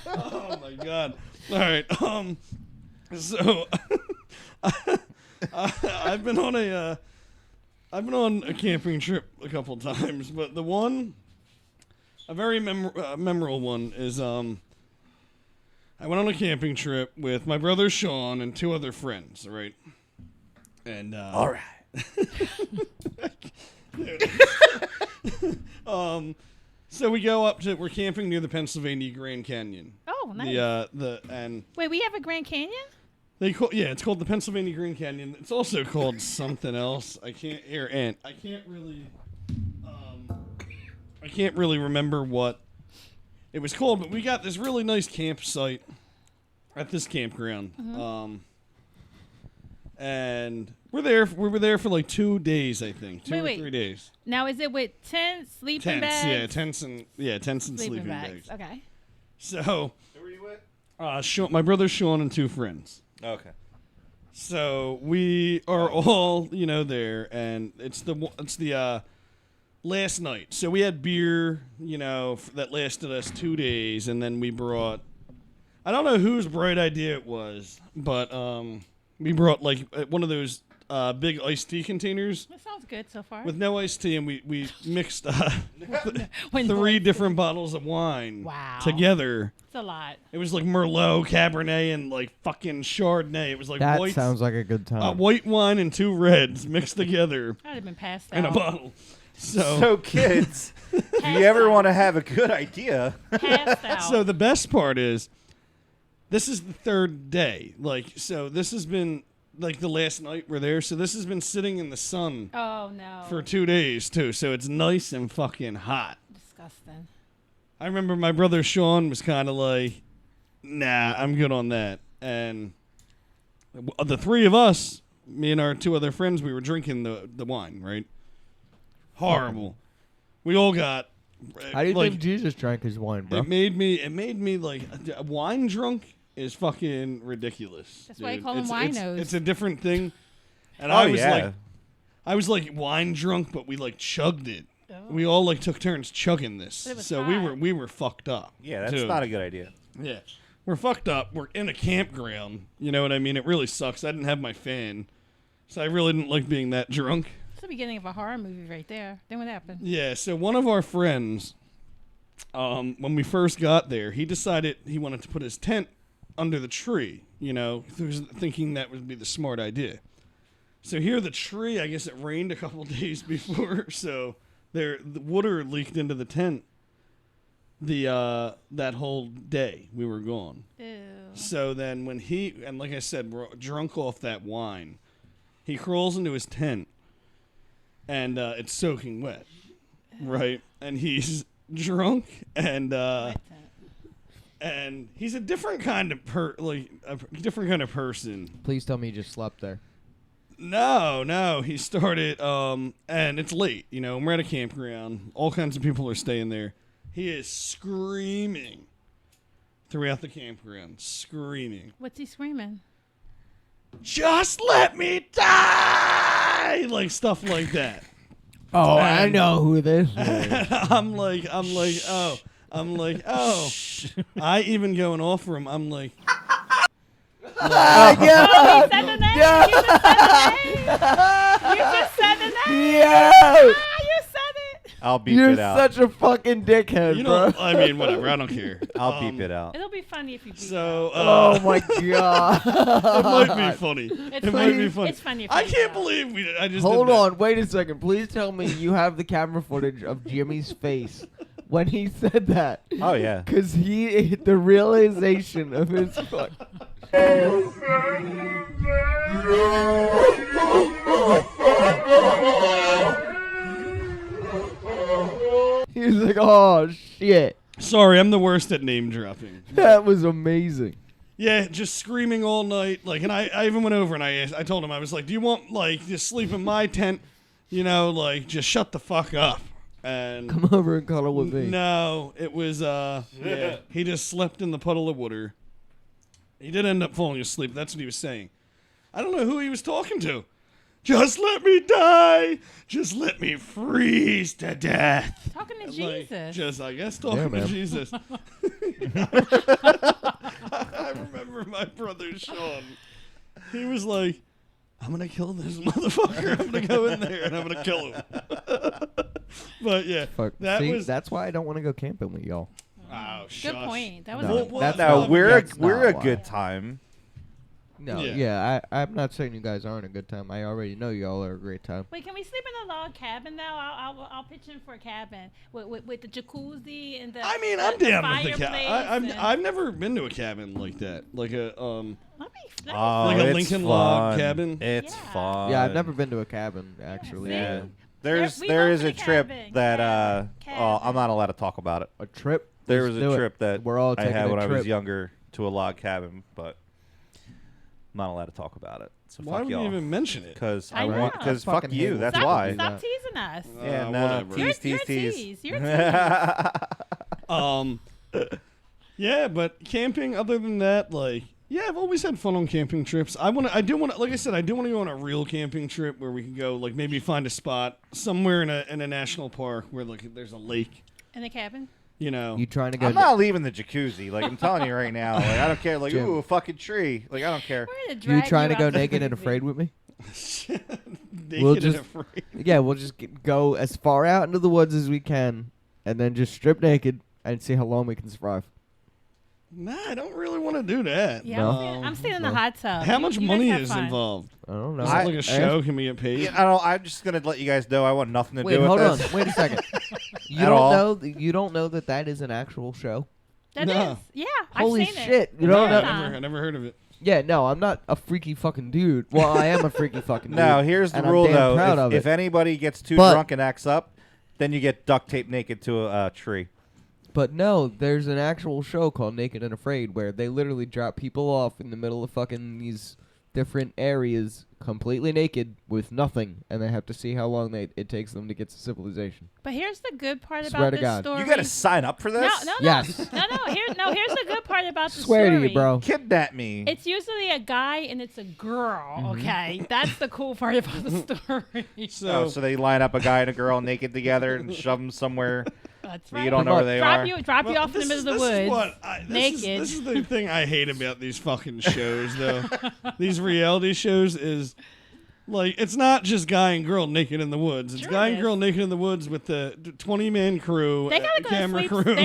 oh my god. All right. So I've been on a camping trip a couple times, but a very memorable one is I went on a camping trip with my brother Sean and 2 other friends, right? And All right. So we go we're camping near the Pennsylvania Grand Canyon. Oh, nice. And Wait, we have a Grand Canyon? it's called the Pennsylvania Grand Canyon. It's also called something else. I can't really remember what it was called, but we got this really nice campsite at this campground. Mm-hmm. And we were there for like 2 days, I think. 2 or 3 days. Now, is it with tents, sleeping bags? Tents and sleeping bags. Okay. So, Who were you with? my brother Sean and 2 friends. Okay. So we are all, there, and it's the last night. So we had beer, that lasted us 2 days, and then we brought. I don't know whose bright idea it was, but we brought like one of those big iced tea containers That sounds good so far. with no iced tea, and we mixed When 3 different bottles of wine Wow. together. It's a lot. It was like Merlot, Cabernet, and like fucking Chardonnay. It was like That white, sounds like a good time. white wine and 2 reds mixed together I'd have been passed out. in a bottle. So kids, if you ever want to have a good idea, Passed out. So the best part is, this is the 3rd day. So this has been like the last night we're there. So this has been sitting in the sun Oh, no. for 2 days too. So it's nice and fucking hot. Disgusting. I remember my brother Sean was kind of like, nah, I'm good on that. And the 3 of us, me and our 2 other friends, we were drinking the wine, right? Horrible. We all got. How do you like, think Jesus drank his wine, bro? It made me like wine drunk is fucking ridiculous. That's why I dude. call him winos. It's a different thing. And Oh, yeah. I was like wine drunk, but we like chugged it. Oh. We all like took turns chugging this. But it was So hot. we were fucked up. yeah, that's dude. not a good idea. Yeah. We're fucked up. We're in a campground. You know what I mean? It really sucks. I didn't have my fan. So I really didn't like being that drunk. It's the beginning of a horror movie right there. Then what happened? Yeah, so one of our friends, when we first got there, he decided he wanted to put his tent under the tree, thinking that would be the smart idea. So here the tree, I guess it rained a couple days before, so the water leaked into the tent that whole day we were gone. Ew. So then and like I said, we're drunk off that wine, he crawls into his tent, and it's soaking wet, right? And he's drunk, and he's a different kind of person. Please tell me you just slept there. No, he started, and it's late, and we're at a campground. All kinds of people are staying there. He is screaming throughout the campground, screaming. What's he screaming? Just let me die! Like stuff like that. Oh, I And- know who this is. I'm like, oh. I even going off for him. I'm like, Oh, he said the name. Yeah. You just said the name. Yeah. Ah, you said it. I'll beep You're it out. such a fucking dickhead, you bro. know, I mean, whatever. I don't care. I'll beep it out. It'll be funny if you beat So, Oh my god. it might be funny. It's It might be funny. funny. It's funny if I you can't beat it. believe I just Hold did that. on, wait a second. Please tell me you have the camera footage of Jimmy's face when he said that. Oh yeah. Cause the realization of his fuck. He was like, "Oh shit, Sorry, I'm the worst at name dropping. that was amazing." Yeah, just screaming all night. And I even went over and I told him, I was like, do you want, to sleep in my tent? Just shut the fuck up. And Come over and cuddle with me. no, it was, yeah, he just slept in the puddle of water. He did end up falling asleep. That's what he was saying. I don't know who he was talking to. just let me die. Just let me freeze to death. Talking to Like, Jesus. just, I guess, talking to man. Jesus. I remember my brother Sean. He was like, I'm going to kill this motherfucker. I'm going to go in there and I'm going to kill him. But yeah, Fuck. that See, was. that's why I don't want to go camping with y'all. Oh, Good shush. point. That was No, a good that's point. No, not- we're that's a not good why. time. No, Yeah. yeah, I'm not saying you guys aren't a good time. I already know y'all are a great time. Wait, can we sleep in a log cabin now? I'll pitch in for a cabin with the jacuzzi and the. I mean, the, I'm down with the fireplace cabin. and- I've never been to a cabin like that. Like a That'd be Oh, Like a it's Lincoln log fun. cabin? It's Yeah. fun. Yeah, I've never been to a cabin actually. see? Yeah. We There go is to a the trip cabin. that Cabin. oh, I'm not allowed to talk about it. A trip. There Let's was do a it. trip that We're all I taking had a when I was trip. younger to a log cabin, but I'm not allowed to talk about it. So Why fuck would you y'all. even mention it? Because I know. because I fuck fucking you. hate That's Stop, why. stop teasing us. Yeah, no. whatever. You're Tease. a tease. You're a tease. Yeah, but camping. Other than that, like, yeah, I've always had fun on camping trips. I do want to, like I said, I do want to go on a real camping trip where we can go, like, maybe find a spot somewhere in a national park where like there's a lake. In the cabin? You know, You trying to go? I'm not leaving the jacuzzi. Like I'm telling you right now. Like I don't care. Like Jim. ooh, a fucking tree. Like I don't care. We're gonna You drag trying to out go the naked and jacuzzi. afraid with me? naked We'll and just- afraid. Yeah, we'll just go as far out into the woods as we can, and then just strip naked and see how long we can survive. Nah, I don't really want to do that. Yeah, No. I'm staying in the No. hot tub. How You- much you guys money have is fun. involved? I don't know. Is it like a show? Can we get paid? Yeah, I don't. I'm just gonna let you guys know. I want nothing to Wait, do with hold on. this. Wait a second. You At don't all. know? You don't know that is an actual show? That No. is. Yeah, Holy I've seen shit! It. You don't I know? never heard of it. Yeah, no, I'm not a freaky fucking dude. Well, I am a freaky fucking dude. No, here's the and I'm rule damn though. proud of If it. anybody gets too But- drunk and acts up, then you get duct taped naked to a tree. But no, there's an actual show called Naked and Afraid where they literally drop people off in the middle of fucking these different areas completely naked with nothing, and they have to see how long it takes them to get to civilization. But here's the good part Swear about to this God. story. You got to sign up for no, this. no, no, Yes. no. Here's the good part about the Swear story. to you, bro. Kidnap me. It's usually a guy and it's a girl. Okay, that's the cool part about the story. So, So they line up a guy and a girl naked together and shove them somewhere. That's that right. you don't know where they are. Drop you well, off in the this middle of is- the this is woods. what naked. This is the thing I hate about these fucking shows, though. These reality shows is like it's not just guy and girl naked in the woods. It's Sure guy it and is. girl naked in the woods with the 20-man crew, They gotta go camera to sleep. crew. They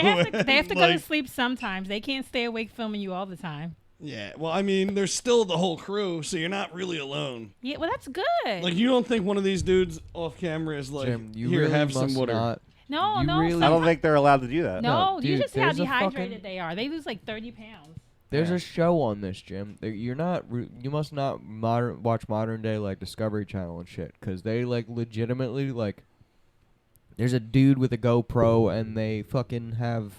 have to go to Like, sleep sometimes. They can't stay awake filming you all the time. Yeah, well, I mean, there's still the whole crew, so you're not really alone. Yeah, well, that's good. Like, you don't think one of these dudes off camera is like, Jim, you here, really have must some water. not. no, you no. really- I don't think they're allowed to do that. No, No, you dude, just see how there's a dehydrated fucking- they are. They lose like 30 pounds. There's Yeah. a show on this, Jim. You're not. You must not watch modern day like Discovery Channel and shit, because they like legitimately like. There's a dude with a GoPro, and they fucking have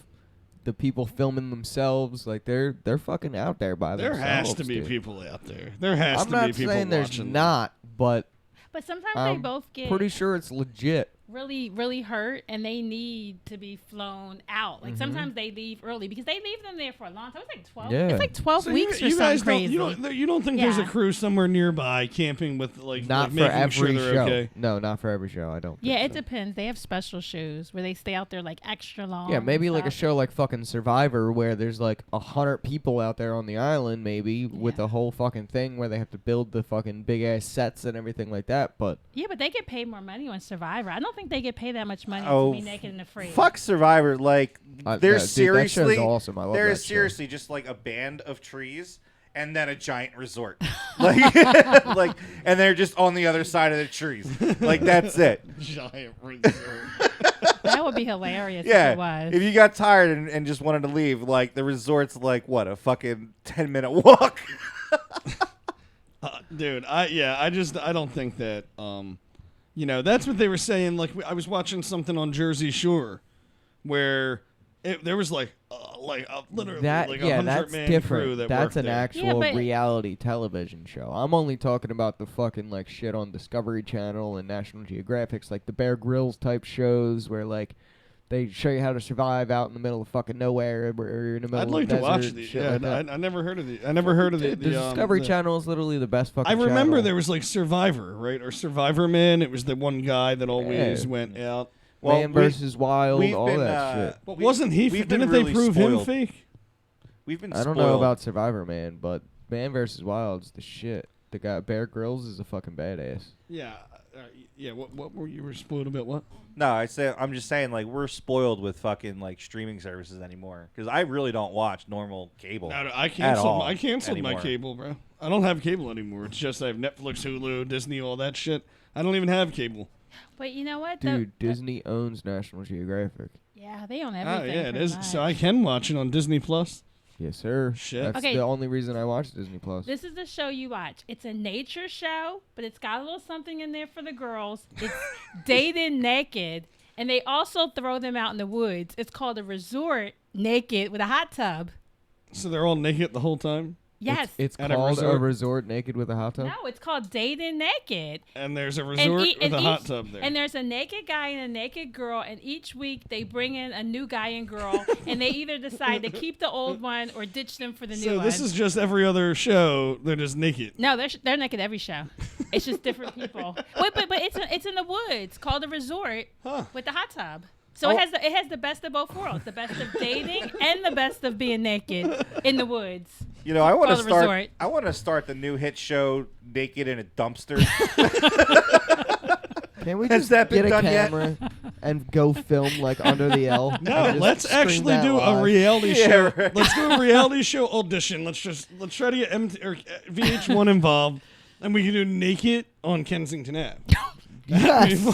the people filming themselves. Like they're fucking out there by There themselves. has to be dude. people out there. There has I'm to not be people saying there's watching. not, but But sometimes I'm they both get pretty sure it's legit. really, really hurt, and they need to be flown out. Like sometimes they leave early because they leave them there for a long time. It's like 12. Yeah. It's like 12 So weeks you or guys something crazy. you don't think there's a Yeah. crew somewhere nearby camping with like Not like for making every sure they're show. okay? No, not for every show. I don't. Yeah, think it so. depends. They have special shows where they stay out there like extra long. Yeah, maybe and like a stuff. show like fucking Survivor where there's like 100 people out there on the island, maybe with Yeah. a whole fucking thing where they have to build the fucking big ass sets and everything like that. But Yeah, but they get paid more money on Survivor. I don't think they get paid that much money Oh, to be naked and afraid. Fuck Survivor. Like yeah, there's dude, seriously, that show's awesome. I love there that is show. seriously just like a band of trees and then a giant resort, like, like, and they're just on the other side of the trees. Like that's it. Giant resort. That would be hilarious if Yeah. it was. If you got tired and just wanted to leave, like the resort's like what, a fucking 10-minute walk. Dude, I don't think that that's what they were saying. Like I was watching something on Jersey Shore where there was like literally that like yeah, 100 that's man different. crew that That's worked an there. actual but- reality television show. I'm only talking about the fucking like shit on Discovery Channel and National Geographic's like the Bear Grylls type shows where like they show you how to survive out in the middle of fucking nowhere or you're in the middle I'd of like the to watch desert these. shit Yeah, like that. I never heard of the. I never heard of the. The Discovery Channel is literally the best fucking I remember channel. there was like Survivor, right, or Survivor Man. It was the one guy that always went out. Well, Man versus Wild, we've all been, that shit. But wasn't he? we've been Didn't really they prove him spoiled. fake? We've been I don't spoiled. know about Survivor Man, but Man versus Wild's the shit. The guy Bear Grylls is a fucking badass. Yeah, yeah. What were you were spoiled about? What? No, I'm just saying, like, we're spoiled with fucking like streaming services anymore because I really don't watch normal cable. No, I at canceled. all I canceled my anymore. cable, bro. I don't have cable anymore. It's just I have Netflix, Hulu, Disney, all that shit. I don't even have cable. But you know what? Dude, Disney owns National Geographic. Yeah, they own Oh everything. yeah, it pretty is. much. So I can watch it on Disney Plus. Yes, sir. Shit. That's Okay. the only reason I watch Disney Plus. This is the show you watch. It's a nature show, but it's got a little something in there for the girls. It's dating naked, and they also throw them out in the woods. It's called a resort naked with a hot tub. So they're all naked the whole time. Yes. It's At a called a resort? resort naked with a hot tub. No, it's called dating naked. And there's a resort with a hot tub there. And there's a naked guy and a naked girl, and each week they bring in a new guy and girl, and they either decide to keep the old one or ditch them for the new So one. this is just every other show. They're just naked. No, they're naked every show. It's just different people. Wait, but it's in the woods called a resort Huh. with the hot tub. So Oh. it has the best of both worlds, the best of dating and the best of being naked in the woods. You know, I want to Called a start. resort. I want to start the new hit show, Naked in a Dumpster. Can we Has just that been get a done yet? camera and go film like under the L? No, and just let's stream actually that do a live? reality Yeah, show. right. Let's do a reality show audition. Let's try to get VH1 involved, and we can do naked on Kensington Ave. Yes,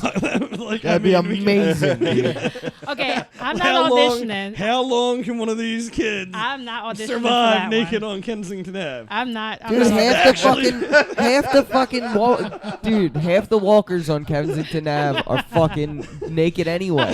Like, that'd be we can- amazing, dude. Okay, I'm How not long, auditioning. how long can one of these kids I'm not auditioning for survive that naked one. on Kensington Ave? I'm not. I'm Dude, not half the fucking half the walkers on Kensington Ave are fucking naked anyway.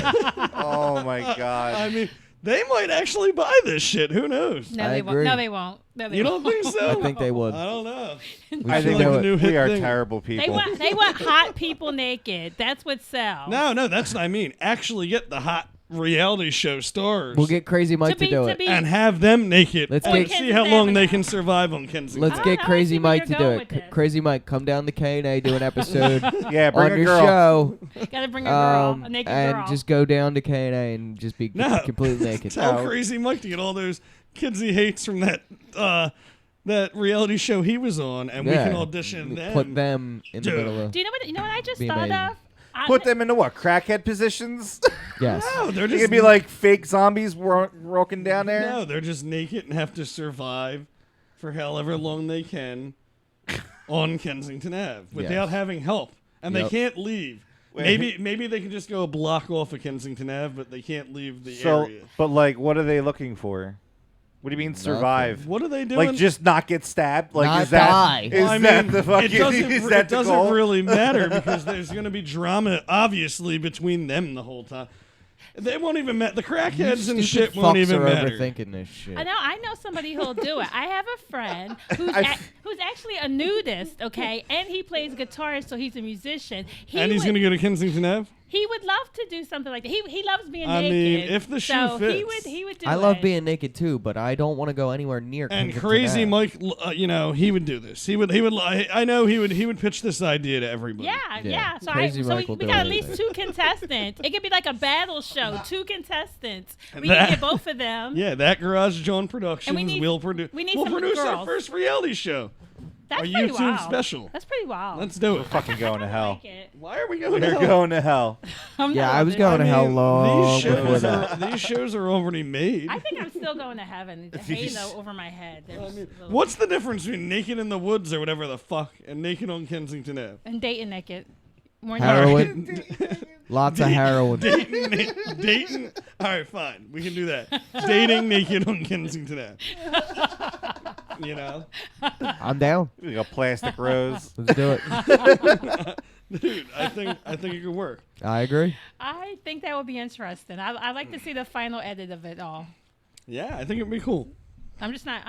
Oh my god! I mean, they might actually buy this shit. Who knows? No, I they agree. won't. No, they won't. No, they You won't. don't think so? I think they would. I don't know. We I should think like do the it. new hit we are thing. terrible people. They want hot people naked. That's what sells. No, that's what I mean. Actually get the hot reality show stars. We'll get Crazy Mike to do it. and have them naked Let's and get- see how long they can survive on Kensington. Let's I get don't Crazy see where Mike to you're do going it. with this. Crazy Mike, come down to K&A, do an episode yeah, bring on a your girl. show, Gotta bring a girl, a naked and girl. just go down to K&A and just be No. completely naked. Tell No. Crazy Mike to get all those kids he hates from that reality show he was on, and we can audition them. Put them in the Dude. middle of. Do you know what? You know what I just Be thought amazing. of? Put them into what? Crackhead positions? Yes. No, they're They just could be like fake zombies walking down there. No, they're just naked and have to survive for however long they can on Kensington Ave without Yes. having help, and they Yep. can't leave. Wait. Maybe they can just go a block off of Kensington Ave, but they can't leave the So, area. but like, what are they looking for? What do you mean survive? What are they doing? Like, just not get stabbed? Like, Not is that die. is Well, I that mean, the fucking? Is that it the doesn't goal? really matter because there's going to be drama, obviously, between them the whole time. They won't even matter. The crackheads and Stupid shit won't fucks even are matter. overthinking this shit. I know somebody who'll do it. I have a friend who's I- who's actually a nudist, okay, and he plays guitar, so he's a musician. And he's going to go to Kensington Ave? He would love to do something like that. He loves being I naked. mean, if the shoe so fits. he would do I love it. being naked too, but I don't want to go anywhere near. And Kensington Crazy Ave. Mike, he would do this. He would. I know he would pitch this idea to everybody. Yeah. So, Crazy so Mike will we do got at least anything. 2 contestants. It could be like a battle show. 2 contestants. We That- can get both of them. Yeah, that Garage John Productions need- will produce. we need We'll some produce our girls. first reality show. That's a pretty YouTube wild. special. That's pretty wild. Let's do it. Fucking going to I hell. like it. Why are we going to We're hell? going to hell. I'm Yeah, not I was auditioning. going to hell long These before shows, that. these shows are already made. I think I'm still going to heaven. The halo over my head. I There's mean, a little- what's the difference between naked in the woods or whatever the fuck and naked on Kensington Ave? and dating naked. More Heroin. Lots of heroin. Dating. All right, fine. We can do that. Dating naked on Kensington Ave. You know, I'm down. We got plastic rose. Let's do it. dude. I think it could work. I agree. I think that would be interesting. I like to see the final edit of it all. Yeah, I think it'd be cool. I'm just not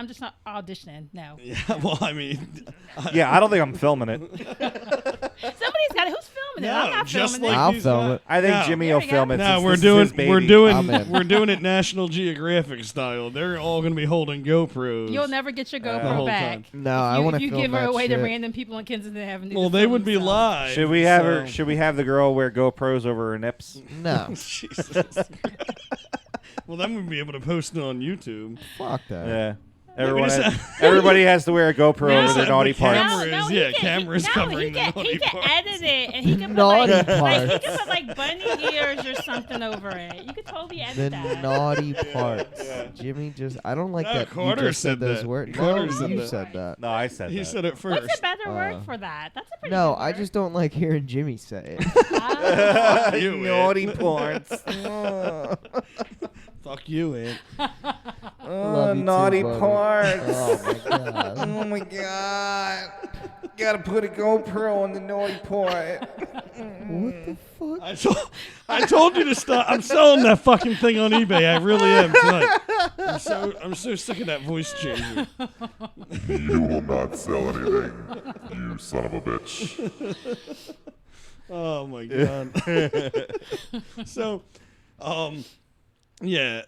auditioning. No. Yeah. Well, I mean, Yeah, I don't think I'm filming it. Somebody's got it. Who's filming it. I'm not just filming like it. I'll these film guys. it. I think No. Jimmy There will we film go. it. No, since we're this is doing his baby. we're doing it National Geographic style. They're all gonna be holding GoPros. You'll never get your the GoPro whole back. time. No, I If want to you film give her that away shit. to random people in Kansas that haven't. Well, they would be live. Should we have so- her? Should we have the girl wear GoPros over her nips? No, Jesus. Well, then we'd be able to post it on YouTube. fuck that. Yeah. just- Everybody has to wear a GoPro No, over their the naughty camera- parts. Cameras, he yeah, can- cameras he, no, covering he the can, naughty he can parts. edit it, and he can put Naughty like he parts. can put like bunny ears or something over it. You could totally The edit that. naughty parts. Jimmy just, I don't like No, that. Carter you just said those that. words. Carter No, said you that. said that. No, I said He that. said it first. What's a better word for that? That's a pretty No, good I word. just don't like hearing Jimmy say it. Ah. You, naughty Ed. parts. Fuck you, Ed. Love you too, naughty buddy. parts. Oh my god. Oh my god. Gotta put a GoPro on the naughty part. What the fuck? I told you to stop. I'm selling that fucking thing on eBay. I really am tonight. I'm so sick of that voice changer. You will not sell anything, you son of a bitch. Oh my god. So, yeah.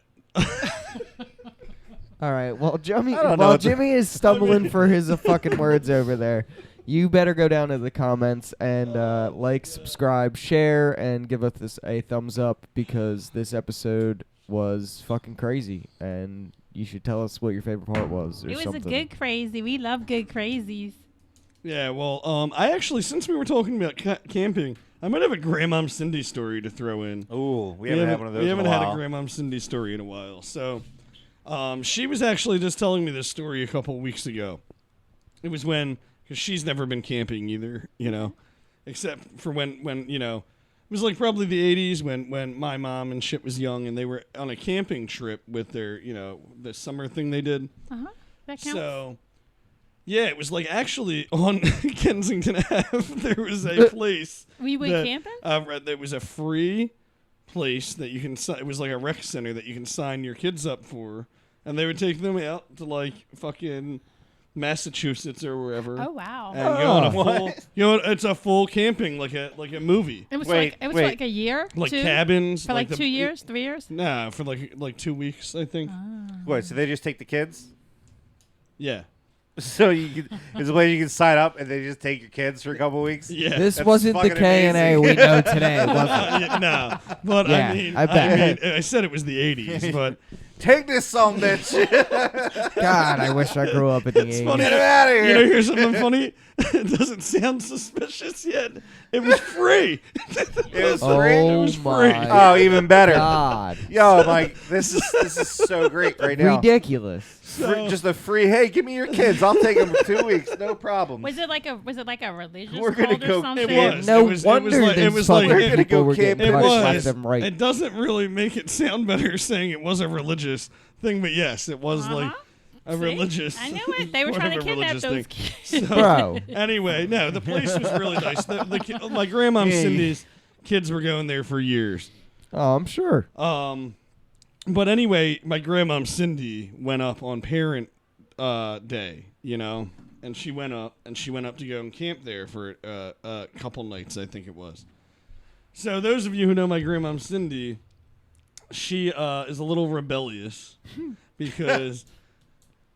All right. Well, Jimmy, I don't know while what the- Jimmy is stumbling for his fucking words over there, you better go down to the comments and like, subscribe, share, and give us a thumbs up because this episode was fucking crazy, and you should tell us what your favorite part was or It was something. a good crazy. We love good crazies. Yeah, well, I actually, since we were talking about camping, I might have a Grandmom Cindy story to throw in. Ooh, we haven't had one of those We haven't in a had while. a Grandmom Cindy story in a while. So, she was actually just telling me this story a couple weeks ago. It was because she's never been camping either, except for when it was like probably the 80s when my mom and shit was young and they were on a camping trip with their, the summer thing they did. That counts. So, yeah, it was like actually on Kensington Ave, there was a place. we went camping? There was a free place that you can it was like a rec center that you can sign your kids up for. And they would take them out to like fucking Massachusetts or wherever. Oh wow. And go on a What? full, it's a full camping like a movie. It was Wait, like wait. like a year, Like two? cabins. for like the- 2 years, 3 years. Nah, for like 2 weeks, I think. What? So they just take the kids? Yeah. So it's a place you can sign up and they just take your kids for a couple weeks. Yeah. This That's wasn't the fucking K&A we amazing. know today, was it? Yeah, no, but Yeah, I bet. I said it was the 80s, but Take this son bitch. God, I wish I grew up in the 80s. funny. Get him out of you know, here. here's something funny. It doesn't sound suspicious yet. It was free. It was Oh free. It was free. my Oh, even better. God. Yo, like this is so great right now. Ridiculous. Just a free. Hey, give me your kids. I'll take them for 2 weeks. No problem. Was it like a religious We're gonna cult or go something? It was. No it was wonder like, these it was fucking like We're gonna people go were getting camping. It punished was. left and right. It doesn't really make it sound better saying it was a religious thing, but yes, it was like a See? religious. I knew it. They were part trying of to a kidnap religious those thing. kids. So, Bro. Anyway, no, the place was really nice. My grandmom Yeah. Cindy's kids were going there for years. Oh, I'm sure. But anyway, my grandmom Cindy went up on parent day, and she went up to go and camp there for a couple nights, I think it was. So those of you who know my grandmom Cindy, she is a little rebellious because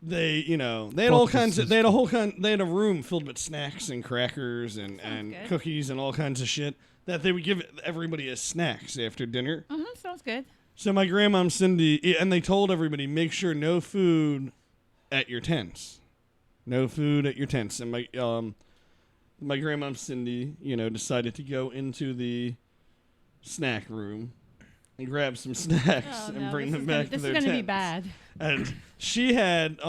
they had all Fuck the kinds of, they system. had a room filled with snacks and crackers and good. cookies and all kinds of shit that they would give everybody as snacks after dinner. Sounds good. So my grandmom Cindy, and they told everybody, make sure no food at your tents. No food at your tents. And my grandmom Cindy, decided to go into the snack room and grab some snacks Oh, and no, bring this them is back gonna, to this their is gonna be tents. bad. And she had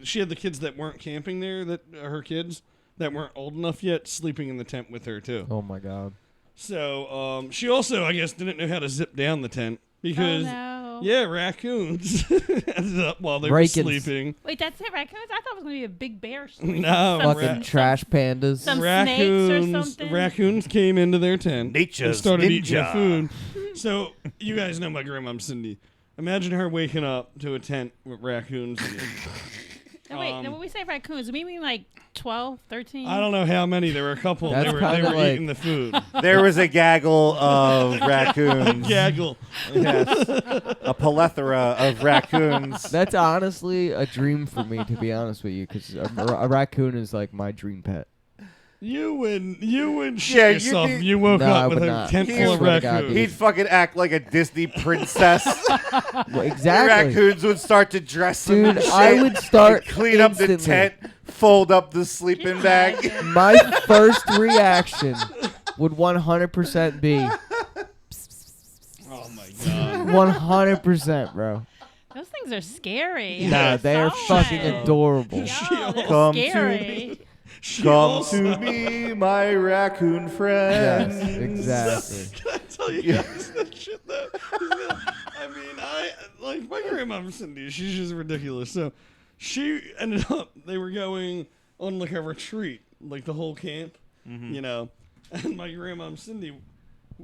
she had the kids that weren't camping there, that her kids that weren't old enough yet, sleeping in the tent with her too. Oh, my God. So she also, I guess, didn't know how to zip down the tent because, Oh no. yeah, raccoons ended up while they Raccoons. were sleeping. Wait, that's it, raccoons? I thought it was gonna be a big bear. No, Some- Fucking ra- trash pandas. some snakes or something? Raccoons came into their tent and Nature's started eating the ninja. food. So you guys know my grandmom Cindy. Imagine her waking up to a tent with raccoons in it. No, wait, when we say raccoons, we mean like 12, 13? I don't know how many. There were a couple. That's They were kinda like- eating the food. There was a gaggle of raccoons. Gaggle. Yes. A plethora of raccoons. That's honestly a dream for me, to be honest with you, because a raccoon is like my dream pet. You would shit Yeah, you yourself did- if you woke No, I up with would a not. tent He full of swear to God, raccoons. dude. He'd fucking act like a Disney princess. Well, The exactly. raccoons would start to dress him Dude, and shit. I would start clean up the instantly. tent, fold up the sleeping bag. My first reaction would 100% be Oh my god. 100%, bro. Those things are scary. Nah, they are So fucking much. adorable. Yo, they're Come to scary. She Come also- to me, my raccoon friend. Yes, exactly. Can I tell you guys that shit though? I mean, I like my grandma Cindy. She's just ridiculous. So she ended up. They were going on like a retreat, like the whole camp, you know. And my grandma Cindy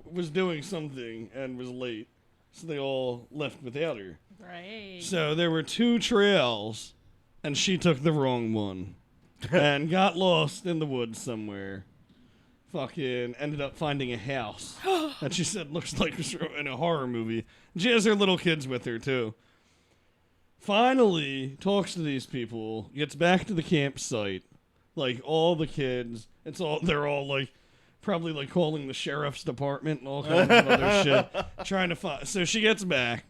was doing something and was late, so they all left without her. Right. So there were 2 trails, and she took the wrong one and got lost in the woods somewhere. Fucking ended up finding a house that she said looks like it's in a horror movie. And she has her little kids with her too. Finally talks to these people, gets back to the campsite, like all the kids. They're all like probably like calling the sheriff's department and all kinds of other shit, trying to find. So she gets back.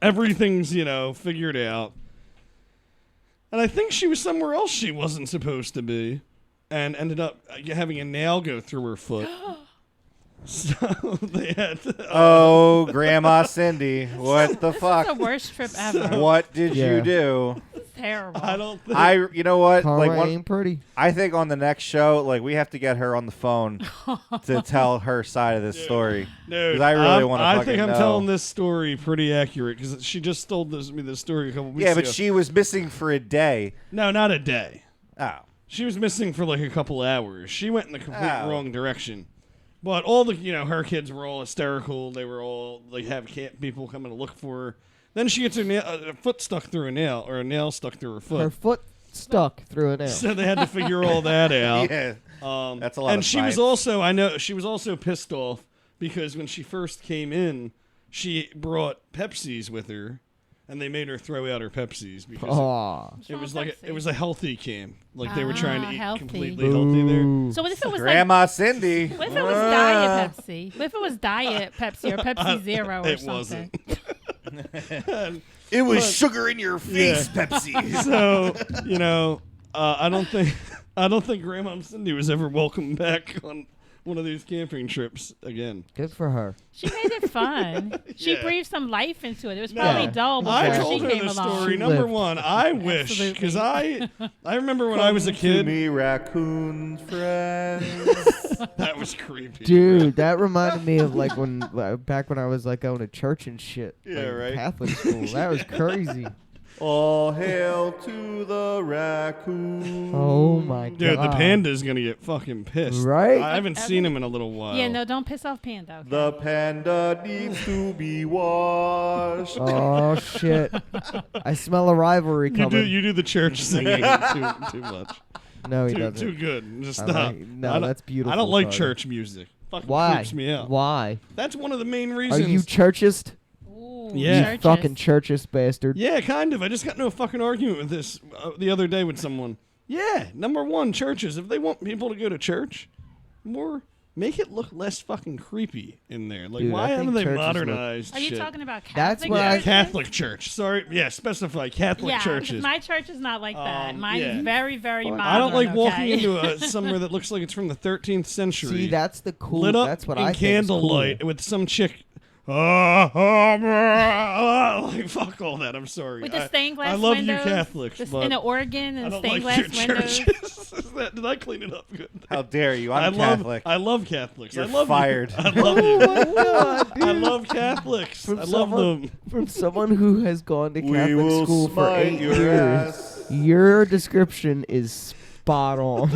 Everything's, figured out. And I think she was somewhere else she wasn't supposed to be. And ended up having a nail go through her foot. So they had to, Oh, Grandma Cindy, what the fuck? The worst trip ever. What did Yeah. you do? It's terrible. I don't think. You know what? Karma Like, ain't pretty. I think on the next show, like we have to get her on the phone to tell her side of this story. Dude, 'Cause I really wanna I fucking think I'm know. telling this story pretty accurate because she just told me this story a couple weeks Yeah, ago. but she was missing for a day. No, not a day. Oh. She was missing for like a couple hours. She went in the complete Oh. wrong direction. But all the, her kids were all hysterical. They were all like have camp people coming to look for her. Then she gets her foot stuck through a nail, or a nail stuck through her foot. Her foot stuck through a nail. So they had to figure all that out. Yeah. That's a lot And of she was science. also, I know, she was also pissed off because when she first came in, she brought Pepsis with her, and they made her throw out her Pepsis because Aw. What's it wrong was with like Pepsi? it was a healthy camp. Like they were trying to eat healthy. completely healthy there. Boo. So what if it was Grandma Cindy. like, what if it was Diet Pepsi? What if it was Diet Pepsi or Pepsi Zero or It something? wasn't. It was sugar in your face, Yeah. Pepsi. So I don't think Grandma Cindy was ever welcome back on one of these camping trips again. Good for her. She made it fun. She Yeah. breathed some life into it. It was No. probably dull before I Yeah. told she her came the along. story. She Number lived. one, I wish because I remember when I was a To kid. me, raccoon friends. That was creepy. Dude, that reminded me of like when back when I was like going to church and shit. Yeah, like, right. Catholic school. That was crazy. All hail to the raccoon. Oh my god. Dude, the panda's gonna get fucking pissed. Right? I haven't seen him in a little while. Yeah, no, don't piss off Panda. Okay? The panda needs to be washed. Oh shit. I smell a rivalry You coming. do the church singing too much. No, he Too doesn't. good. Just I stop. like- no, I don't- that's beautiful, I don't like Carter. church music. Fucking Why? creeps me out. Why? That's one of the main Are reasons. you churchist? Ooh, Yeah. You churches. fucking churchist bastard. Yeah, kind of. I just got into a fucking argument with this the other day with someone. Yeah, number one, churches. If they want people to go to church, make it look less fucking creepy in there. Like, Dude, I why think haven't they churches look- modernized Are you shit? talking about Catholic? That's what I- Yeah, churches? Catholic church. Sorry, yeah, specify Catholic Yeah, 'cause churches. my church is not like that. Mine yeah. is very, very modern. I don't like walking okay? into somewhere that looks like it's from the 13th century. See, that's the cool. lit up That's what in I think is candlelight cool. with some chick. Like, fuck all that. I'm sorry. With the stained glass I love windows, you Catholics, this, but in the organ I and don't stained like your glass windows. churches. Did I clean it up good? How dare you? I'm Catholic. I love Catholics. You're I love fired. You. I love you. Oh my god, I dude. love Catholics. From I love someone- them. From someone who has gone to We Catholic will school for smite 8 your years, ass. your description is spot on.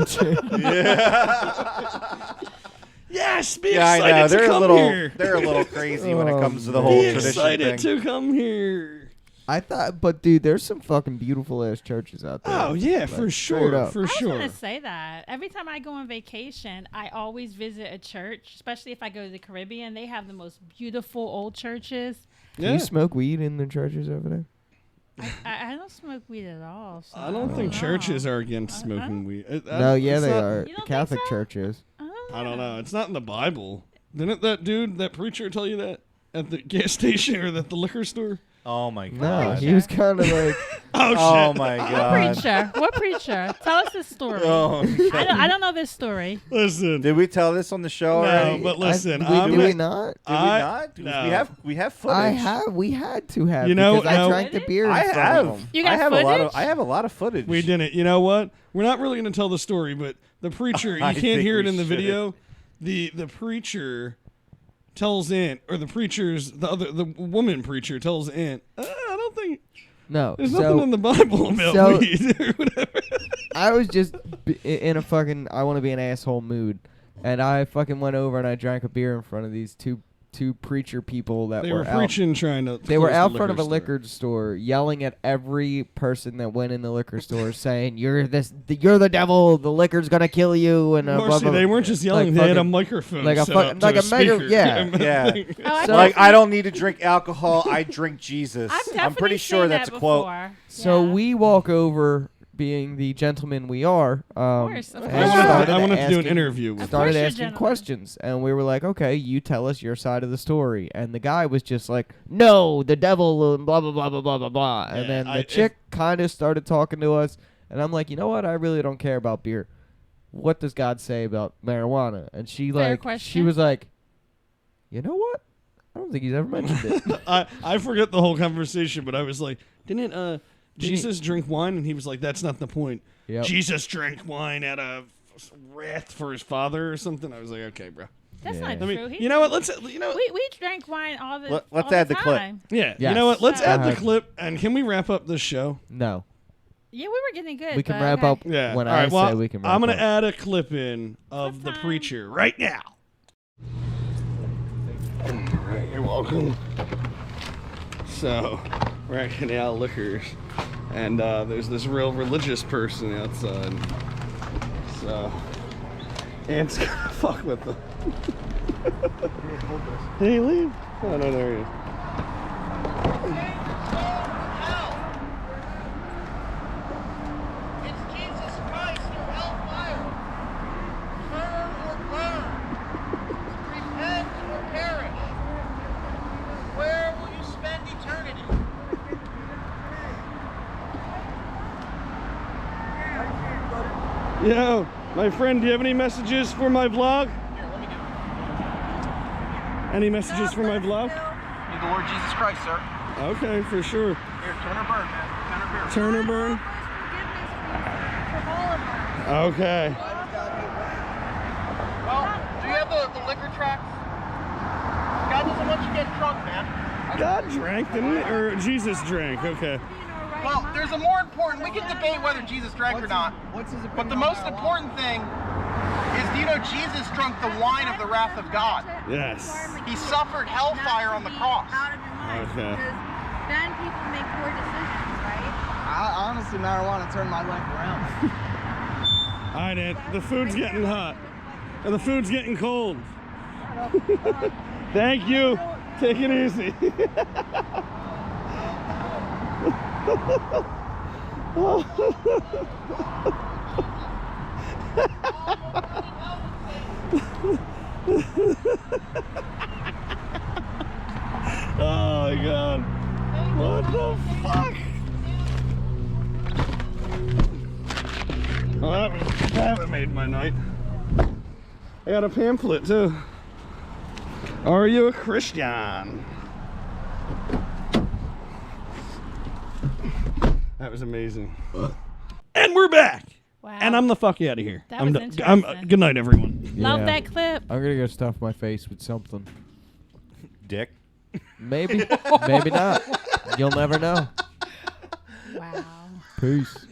Yes, be Yeah, I excited know. to They're a come little. here. They're a little crazy when it Oh, comes to the man. whole Be tradition excited thing. to come here. I thought, but dude, there's some fucking beautiful ass churches out there. Oh yeah, Like, for straight sure, up. for I was sure. gonna say that every time I go on vacation, I always visit a church. Especially if I go to the Caribbean, they have the most beautiful old churches. Can Yeah. you smoke weed in the churches over there? I don't smoke weed at all. So I don't think know. churches are against I smoking weed. No, yeah, it's they not- are. You don't think Catholic so? churches. I don't know. It's not in the Bible. Didn't that dude, that preacher, tell you that at the gas station or at the liquor store? Oh my No, god. he was kind of like, Oh, Oh shit! my What god. preacher? What preacher? Tell us this story. Oh, I don't know this story. Listen, did we tell this on the show no, already? but listen, did we not? Did we not? no. We have footage. We had to have. You know, because I no. drank the beer. In I front have. Of them. You got I have a lot of. footage? I have a lot of footage. We didn't. You know what? We're not really going to tell the story, but the preacher, you I can't think hear it we in the should. video. The preacher tells Aunt, or the woman preacher tells Aunt, I don't think No, there's nothing in the Bible about so- weed or whatever. I was just in a fucking I want to be an asshole mood, and I fucking went over and I drank a beer in front of these two preacher people that They were were out. preaching, trying to. They were close out the front of a store. liquor store, yelling at every person that went in the liquor store, saying, "You're the devil. The liquor's gonna kill you." And blah, Marcy, blah, blah. they weren't just yelling; Like they had a fucking- microphone, like a set fu- up to like the a mega- speaker. yeah. Yeah. Oh, I've Like definitely- I don't need to drink alcohol. I drink Jesus. I've definitely I'm pretty sure seen that's a that quote. before. So Yeah. we walk over, being the gentlemen we are. course, of and course. started I wanted to do an asking- interview with. Of Started course you're asking gentlemen. questions, and we were like, "Okay, you tell us your side of the story." And the guy was just like, "No, the devil, and blah blah blah blah blah blah blah." And Yeah, then the chick kind of started talking to us, and I'm like, "You know what? I really don't care about beer. What does God say about marijuana?" And she Fair she question. was like, "You know what? I don't think he's ever mentioned it." I forget the whole conversation, but I was like, didn't Jesus drink wine? And he was like, that's not the point. Yep. Jesus drank wine out of wrath for his father or something. I was like, okay, bro. That's Yeah. not I true. mean, you know what? Let's We drank wine all the Let's all add the clip. time. yeah. You Yes. know what? Let's So- add the ahead. clip, and can we wrap up this show? No, Yeah, we were getting good. we can but wrap okay. up Yeah. when All I right, well, say we can. Wrap I'm gonna up. add a clip in of the Clip time. preacher right now. All right, you're welcome. So, we're at Canal Liquors, and there's this real religious person outside. So, Ant's gonna fuck with them. Did he leave? Oh, no, there he is. It's Jesus Christ, you hellfire. Burn or burn. Repent or perish. Where will you spend eternity? Yo, my friend, do you have any messages for my vlog? Here, let me do it. Any messages for my vlog? Need the Lord Jesus Christ, sir. Okay, for sure. Here, turn or burn, man. Turn or burn. Turn or burn? Okay. Well, do you have the liquor tracks? God doesn't want you getting drunk, man. God drank, didn't he? Or Jesus drank, okay. Well, there's a more important, we can debate whether Jesus drank or not. But the most important thing is, do you know Jesus drank the wine of the wrath of God? Yes. He suffered hellfire on the cross. Out of your life, Okay. because then people make poor decisions, right? Honestly, marijuana turned my life around. All right, Ed, the food's getting hot. And the food's getting cold. Thank you. Take it easy. Oh my god. What the fuck? Well, that made my night. I got a pamphlet too. Are you a Christian? That was amazing. And we're back. Wow. And I'm the fuck out of here. That I'm was done. interesting. Good night, everyone. Love Yeah. that clip. I'm gonna go stuff my face with something. Dick. Maybe, maybe not. You'll never know. Wow. Peace.